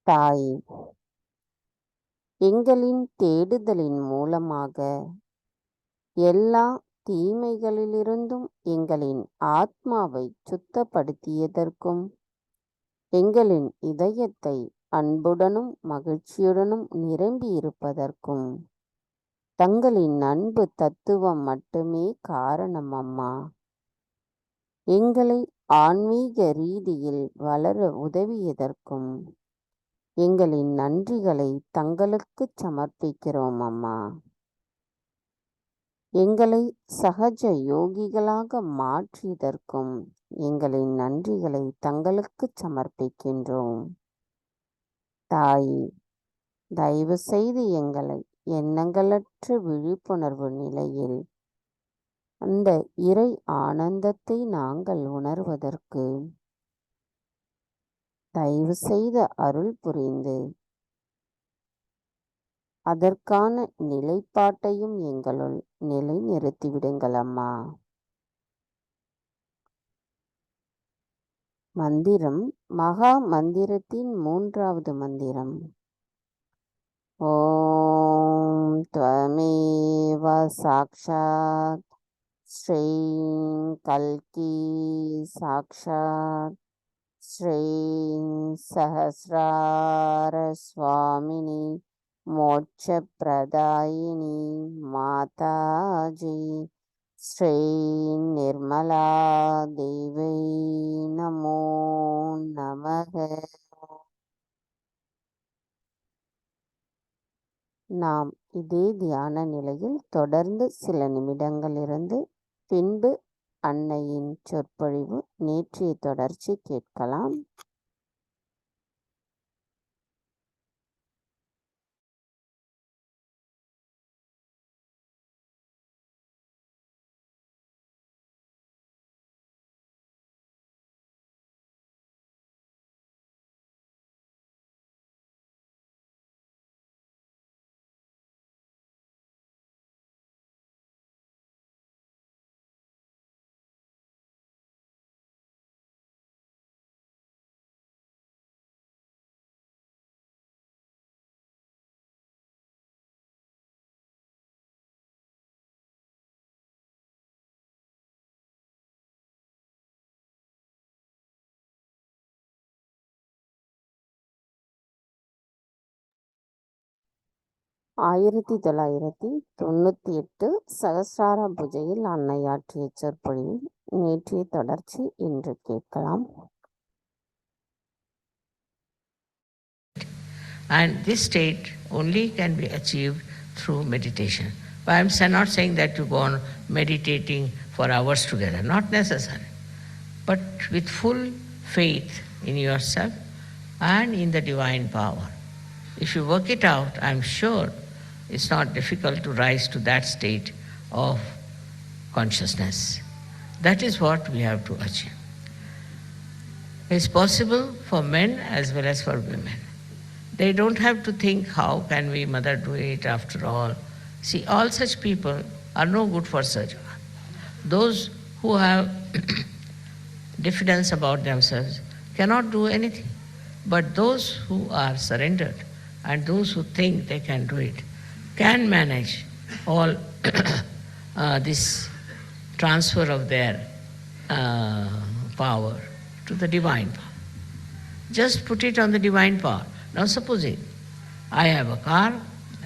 தாய், எங்களின் தேடுதலின் மூலமாக எல்லா தீமைகளிலிருந்தும் எங்களின் ஆத்மாவை சுத்தப்படுத்தியதற்கும், எங்களின் இதயத்தை அன்புடனும் மகிழ்ச்சியுடனும் நிரம்பியிருப்பதற்கும் தங்களின் அன்பு தத்துவம் மட்டுமே காரணம் அம்மா. எங்களை ஆன்மீக ரீதியில் வளர உதவியதற்கும் எங்களின் நன்றிகளை தங்களுக்கு சமர்ப்பிக்கிறோம் அம்மா. எங்களை சஹஜ யோகிகளாக மாற்றியதற்கும் எங்களின் நன்றிகளை தங்களுக்கு சமர்ப்பிக்கின்றோம். தாய், தயவு செய்து எங்களை எண்ணங்களற்ற விழிப்புணர்வு நிலையில் அந்த இறை ஆனந்தத்தை நாங்கள் உணர்வதற்கு தயவு செய்து அருள் புரிந்து அதற்கான நிலைப்பாட்டையும் எங்களுள் நிலை நிறுத்திவிடுங்கள் அம்மா. மந்திரம் மகா மந்திரத்தின் 3வது மந்திரம். ஓம் த்வமேவ சாக்ஷாத் ஸ்ரீ கல்கி சாக்ஷாத் ஸ்ரீ சஹஸ்ரார சுவாமினி மோட்ச பிரதாயினி மாதாஜி ஸ்ரீ நிர்மலா தேவை நமோ நமக. நாம் இதே தியான நிலையில் தொடர்ந்து சில நிமிடங்கள் இருந்து பின்பு அன்னையின் சொற்பொழிவு நேற்றைய தொடர்ச்சி கேட்கலாம். 1998 சகஸ்ரார பூஜையில் அன்னையாற்றிய சொற்பொழிவில் நேற்றைய தொடர்ச்சி இன்று கேட்கலாம். And this state only can be achieved through meditation. But I'm not saying that you go on meditating for hours together, not necessary. But with full faith in yourself and in the divine power. If you work it out, I'm sure it's not difficult to rise to that state of consciousness. That is what we have to achieve. It's possible for men as well as for women. They don't have to think, how can we, mother, do it after all? See, all such people are no good for Sahajaya. Those who have diffidence about themselves cannot do anything. But those who are surrendered and those who think they can do it can manage all this transfer of their power to the divine power. Just put it on the divine power. Now supposing I have a car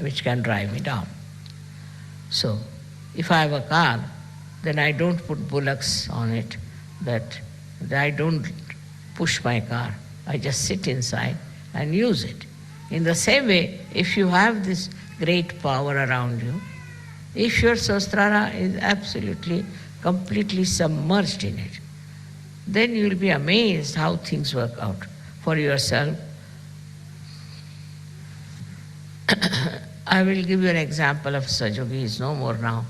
which can drive me down. So if I have a car, then I don't put bullocks on it, that I don't push my car. I just sit inside and use it. In the same way, if you have this great power around you, if your Sahasrara is absolutely, completely submerged in it, then you will be amazed how things work out for yourself. I will give you an example of Sahajaya. He is no more now.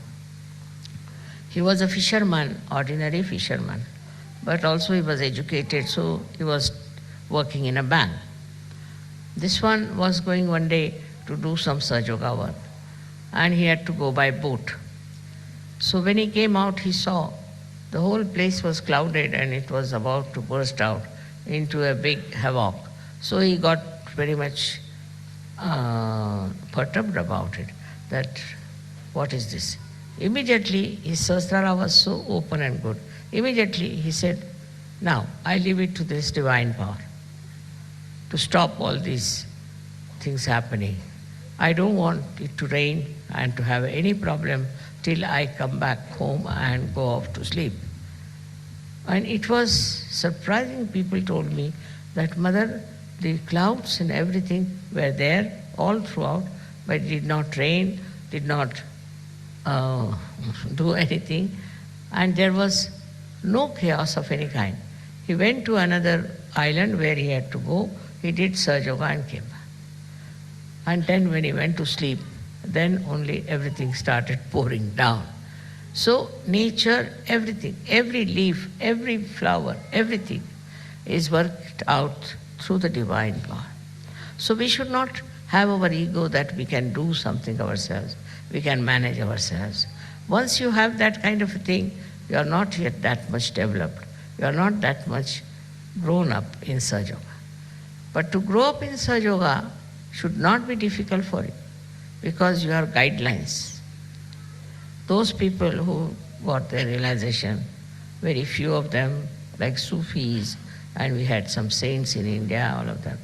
He was a fisherman, ordinary fisherman, but also he was educated, so he was working in a bank. This one was going one day to do some Sahajaya work, and he had to go by boat. So when he came out, he saw the whole place was clouded and it was about to burst out into a big havoc. So he got very much perturbed about it, that what is this? Immediately his Sahasrara was so open and good. Immediately he said, now I leave it to this divine power to stop all these things happening. I don't want it to rain and to have any problem till I come back home and go off to sleep. And it was surprising. People told me that, Mother, the clouds and everything were there all throughout, but it did not rain, did not do anything, and there was no chaos of any kind. He went to another island where he had to go, he did Sahajaya and came back. And then when he went to sleep, then only everything started pouring down. So nature, everything, every leaf, every flower, everything is worked out through the divine power. So we should not have our ego that we can do something ourselves, we can manage ourselves. Once you have that kind of a thing, you are not yet that much developed. You are not that much grown up in Sahajaya. But to grow up in Sahajaya should not be difficult for you, because you have guidelines. Those people who got their realization, very few of them, like Sufis, and we had some saints in India, all of them.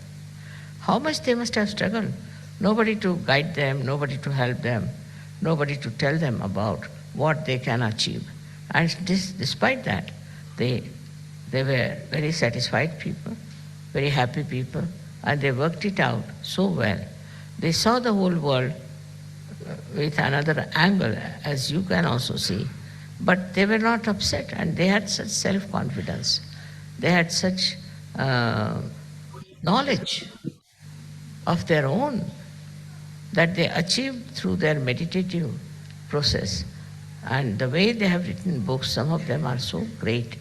How much they must have struggled. Nobody to guide them, nobody to help them, nobody to tell them about what they can achieve. And despite that, they were very satisfied people, very happy people, and they worked it out so well. They saw the whole world with another angle, as you can also see. But they were not upset, and they had such self-confidence. They had such knowledge of their own that they achieved through their meditative process. And the way they have written books, some of them are so great.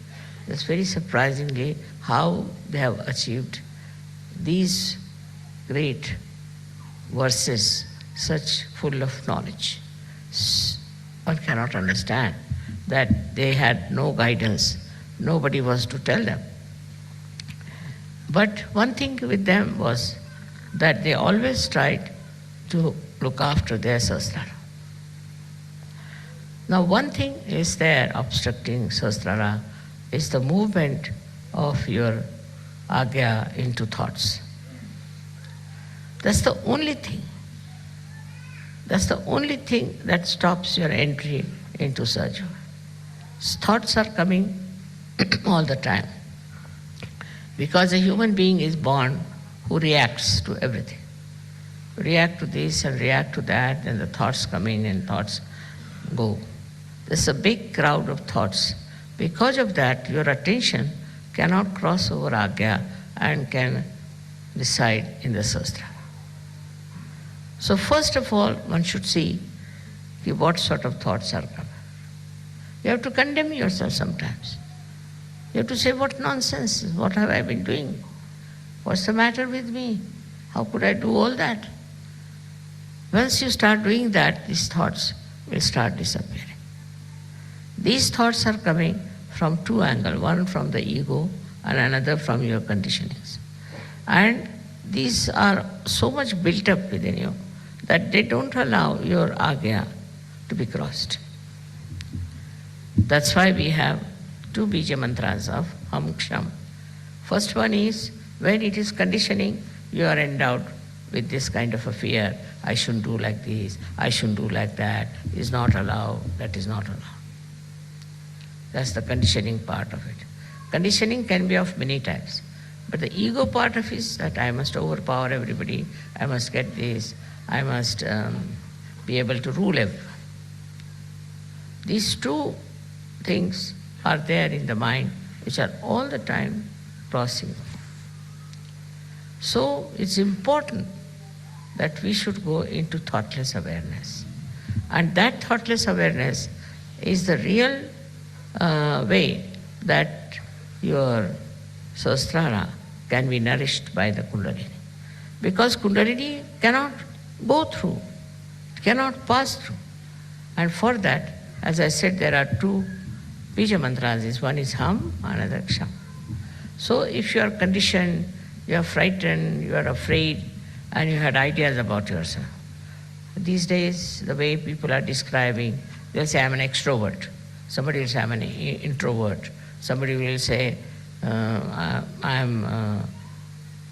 It's very surprisingly how they have achieved these great verses, such full of knowledge. One cannot understand that they had no guidance. Nobody was to tell them. But one thing with them was that they always tried to look after their Sahasrara. Now one thing is there obstructing Sahasrara is the movement of your Agya into thoughts. That's the only thing. That's the only thing that stops your entry into Sahajya. Thoughts are coming all the time. Because a human being is born who reacts to everything. React to this and react to that, and the thoughts come in and thoughts go. There's a big crowd of thoughts. Because of that, your attention cannot cross over Agya and can reside in the Sahasrara. So first of all, one should see what sort of thoughts are coming. You have to condemn yourself sometimes. You have to say, what nonsense, what have I been doing? What's the matter with me? How could I do all that? Once you start doing that, these thoughts will start disappearing. These thoughts are coming from two angles, one from the ego and another from your conditionings. And these are so much built up within you that they don't allow your Agya to be crossed. That's why we have two bija mantras of Ham Ksham. First one is, when it is conditioning, you are endowed with this kind of a fear. I shouldn't do like this, I shouldn't do like that, is not allowed, that is not allowed. That's the conditioning part of it. Conditioning can be of many types. But the ego part of it is that I must overpower everybody, I must get this, I must be able to rule everyone. These two things are there in the mind which are all the time crossing. So it's important that we should go into thoughtless awareness. And that thoughtless awareness is the real way that your Sahasrara can be nourished by the Kundalini. Because Kundalini cannot go through, it cannot pass through. And for that, as I said, there are two bija mantras. One is Ham, another Ksham. So if you are conditioned, you are frightened, you are afraid, and you had ideas about yourself. These days, the way people are describing, they'll say, I'm an extrovert. Somebody will say, I'm an introvert. Somebody will say, I'm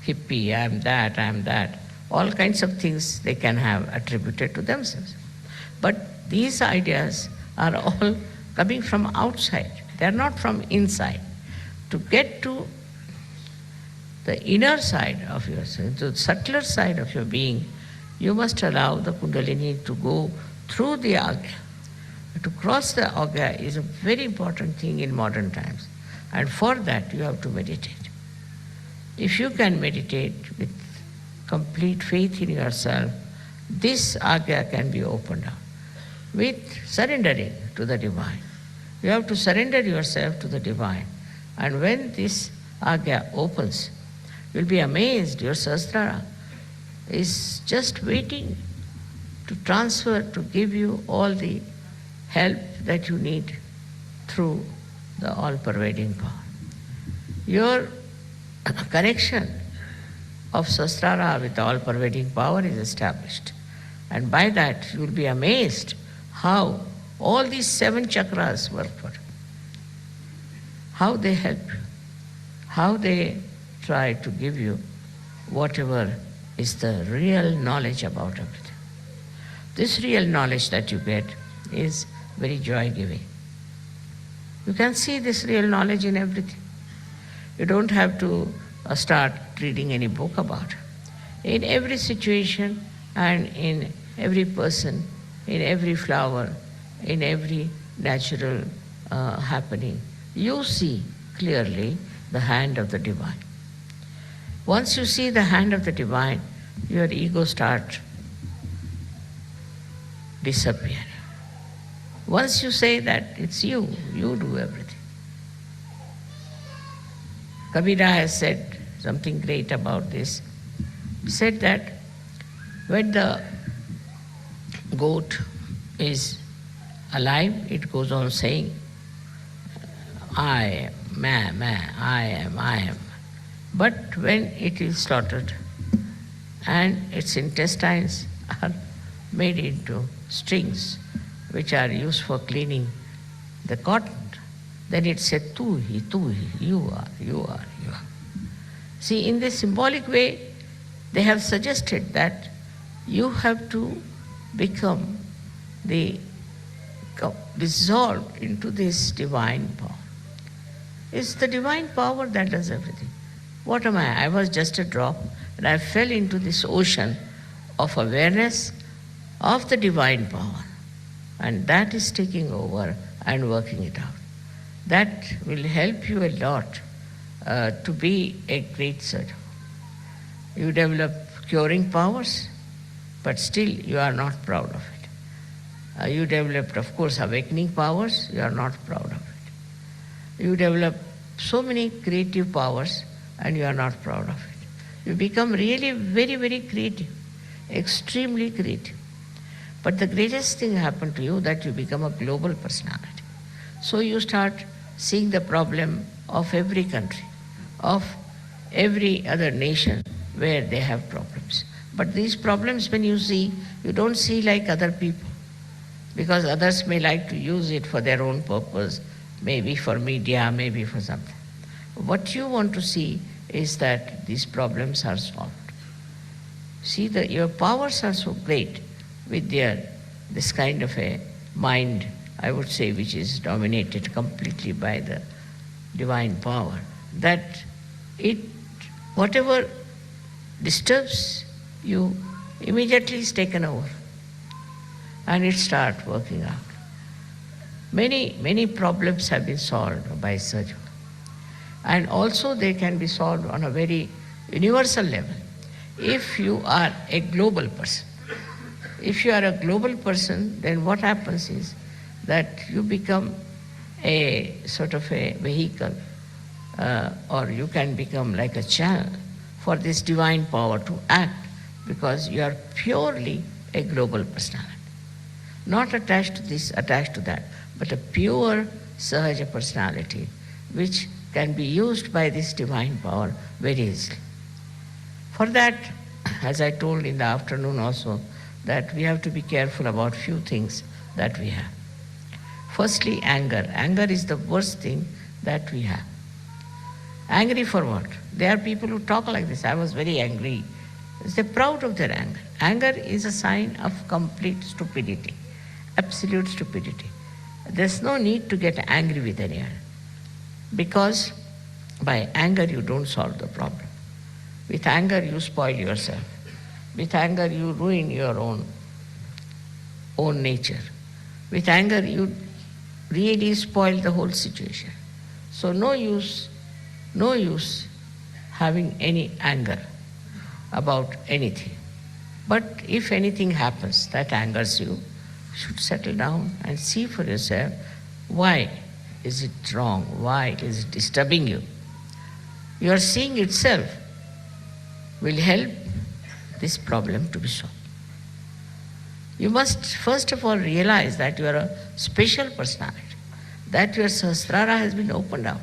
hippie, I'm that. All kinds of things they can have attributed to themselves. But these ideas are all coming from outside. They are not from inside. To get to the inner side of yourself, the subtler side of your being, you must allow the Kundalini to go through the Agya. To cross the Agya is a very important thing in modern times. And for that, you have to meditate. If you can meditate with complete faith in yourself, this Agya can be opened up with surrendering to the Divine. You have to surrender yourself to the Divine. And when this Agya opens, you'll be amazed. Your Sahasrara is just waiting to transfer, to give you all the help that you need through the all-pervading power. Your connection of Sahasrara with the all-pervading power is established. And by that, you will be amazed how all these 7 chakras work for you, how they help you, how they try to give you whatever is the real knowledge about everything. This real knowledge that you get is very joy-giving. You can see this real knowledge in everything. You don't have to start reading any book about it. In every situation and in every person, in every flower, in every natural happening, you see clearly the hand of the Divine. Once you see the hand of the Divine, your ego starts disappearing. Once you say that it's you do everything. Kabira has said something great about this. He said that when the goat is alive, it goes on saying, I am, I am. But when it is slaughtered and its intestines are made into strings which are used for cleaning the cotton, then it said, tu hi, you are. See, in this symbolic way, they have suggested that you have to become the dissolved into this divine power. It's the divine power that does everything. What am I? I was just a drop, and I fell into this ocean of awareness of the divine power. And that is taking over and working it out. That will help you a lot to be a great surgeon. You develop curing powers, but still you are not proud of it. You developed, of course, awakening powers, you are not proud of it. You develop so many creative powers and you are not proud of it. You become really very, very creative, extremely creative. But the greatest thing happened to you that you become a global personality. So you start seeing the problem of every country, of every other nation where they have problems. But these problems, when you see, you don't see like other people, because others may like to use it for their own purpose, maybe for media, maybe for something. What you want to see is that these problems are solved. See, your powers are so great with this kind of a mind, I would say, which is dominated completely by the divine power, that whatever disturbs you immediately is taken over and it starts working out. Many, many problems have been solved by surgery. And also they can be solved on a very universal level. If you are a global person, then what happens is that you become a sort of a vehicle, or you can become like a channel for this divine power to act, because you are purely a global personality. Not attached to this, attached to that, but a pure Sahajya personality which can be used by this divine power very easily. For that, as I told in the afternoon also, that we have to be careful about few things that we have. Firstly, anger. Anger is the worst thing that we have. Angry for what? There are people who talk like this. I was very angry. They're proud of their anger. Anger is a sign of complete stupidity, absolute stupidity. There's no need to get angry with anyone, because by anger you don't solve the problem. With anger you spoil yourself. With anger you ruin your own nature. With anger you really spoil the whole situation. So no use having any anger about anything. But if anything happens that angers you, you should settle down and see for yourself, why is it wrong? Why is it disturbing you? Your seeing itself will help this problem to be solved. You must first of all realize that you are a special personality, that your Sahasrara has been opened out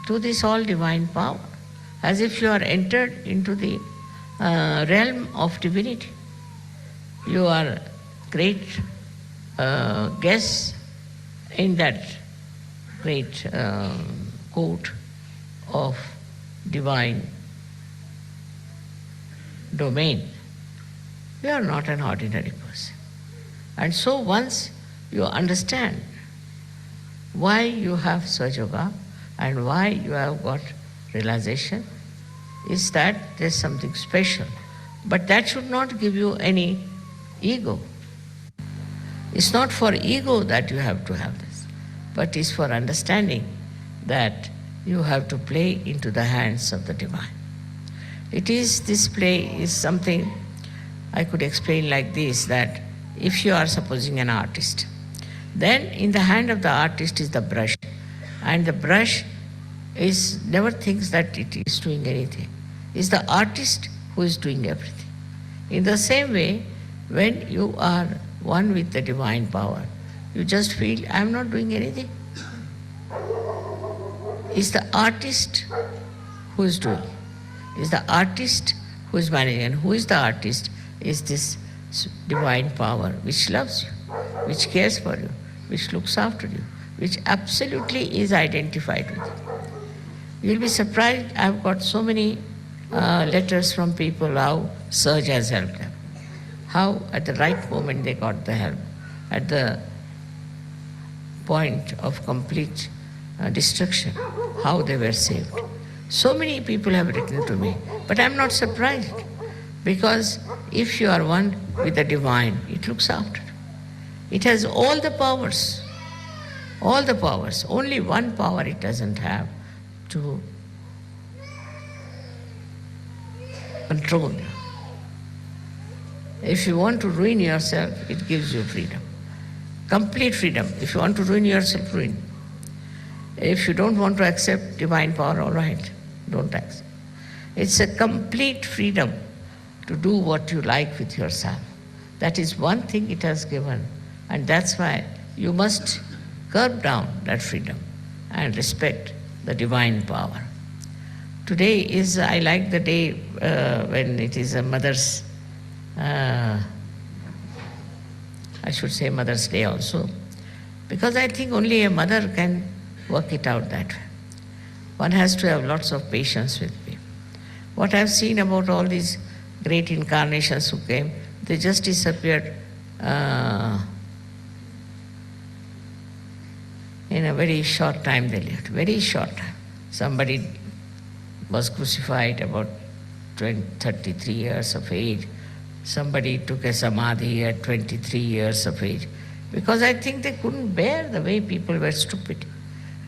to this all divine power, as if you are entered into the realm of divinity. You are great guests in that great court of divine domain. You are not an ordinary person. And so once you understand why you have Sahaja and why you have got realization, is that there's something special. But that should not give you any ego. It's not for ego that you have to have this, but it's for understanding that you have to play into the hands of the divine. This play is something I could explain like this, that if you are supposing an artist, then in the hand of the artist is the brush, and the brush never thinks that it is doing anything. It's the artist who is doing everything. In the same way, when you are one with the divine power, you just feel, I am not doing anything. It's the artist who is doing. It's the artist who is managing. And who is the artist? Is this divine power which loves you, which cares for you, which looks after you, which absolutely is identified with you. You'll be surprised, I've got so many letters from people how Sahaj has helped them, how at the right moment they got the help, at the point of complete destruction, how they were saved. So many people have written to me, but I'm not surprised, because if you are one with the divine, it looks after. It has all the powers, all the powers. Only one power it doesn't have, to control you. If you want to ruin yourself, it gives you freedom. Complete freedom. If you want to ruin yourself, ruin. If you don't want to accept divine power, all right, don't accept. It's a complete freedom to do what you like with yourself. That is one thing it has given, and that's why you must curb down that freedom and respect the divine power. Today is, I like the day when it is a mother's, I should say Mother's Day also, because I think only a mother can work it out that way. One has to have lots of patience with people. What I've seen about all these great incarnations who came, they just disappeared in a very short time they lived, very short time. Somebody was crucified about 33 years of age. Somebody took a samadhi at 23 years of age, because I think they couldn't bear the way people were stupid.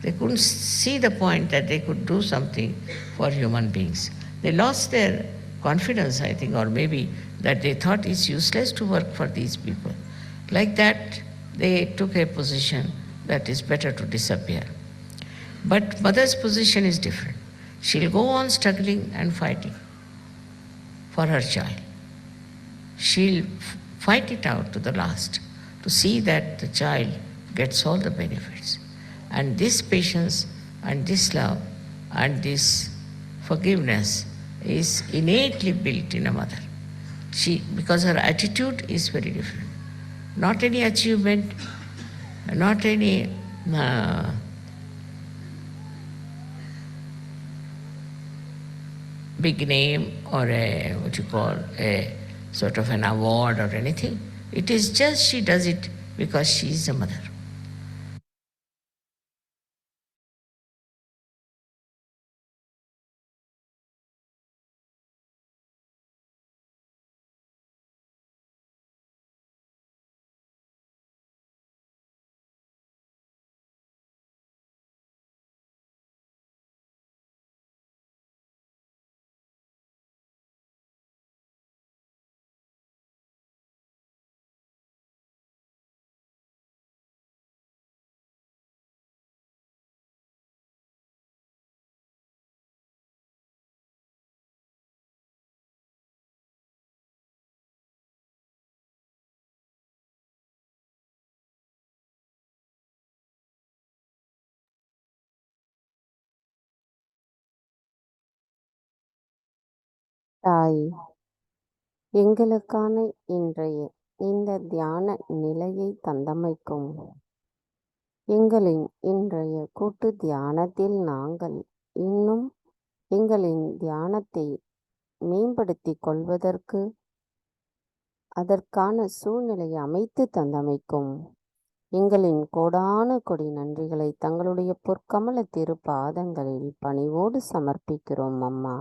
They couldn't see the point that they could do something for human beings. They lost their confidence, I think, or maybe that they thought it's useless to work for these people. Like that, they took a position that is better to disappear. But mother's position is different. She'll go on struggling and fighting for her child. She'll fight it out to the last to see that the child gets all the benefits. And this patience and this love and this forgiveness is innately built in a mother. Because her attitude is very different. Not any achievement, not any big name or a sort of an award or anything. It is just she does it because she is a mother. தாய், எங்களுக்கான இன்றைய இந்த தியான நிலையை தந்தமைக்கும் எங்களின் இன்றைய கூட்டு தியானத்தில் நாங்கள் இன்னும் எங்களின் தியானத்தை மேம்படுத்திக் கொள்வதற்கு அதற்கான சூழ்நிலையை அமைத்து தந்தமைக்கும் எங்களின் கோடான கொடி நன்றிகளை தங்களுடைய பொற்கமல திரு பாதங்களில் பணிவோடு சமர்ப்பிக்கிறோம் அம்மா.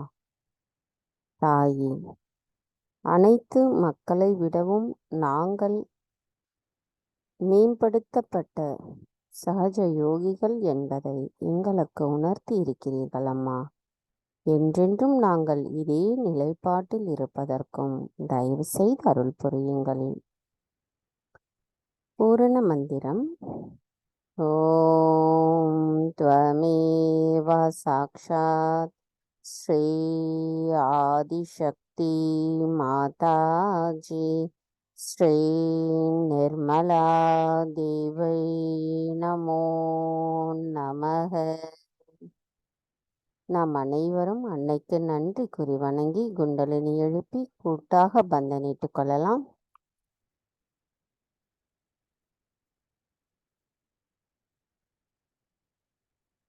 தாயே, அனைத்து மக்களை விடவும் நாங்கள் மேம்படுத்தப்பட்ட சஹஜ யோகிகள் என்பதை எங்களுக்கு உணர்த்தி இருக்கிறீர்கள் அம்மா. என்றென்றும் நாங்கள் இதே நிலைப்பாட்டில் இருப்பதற்கும் தயவு செய்து அருள் புரியுங்கள். பூரண மந்திரம். ஓம் த்வமேவ சாக்ஷாத் ஸ்ரீ ஆதிசக்தி மாதாஜி ஸ்ரீ நிர்மலா தேவை நமோ நமக. நாம் அனைவரும் அன்னைக்கு நன்றி கூறி வணங்கி குண்டலினி எழுப்பி கூட்டாக பந்தனிட்டுக் கொள்ளலாம்.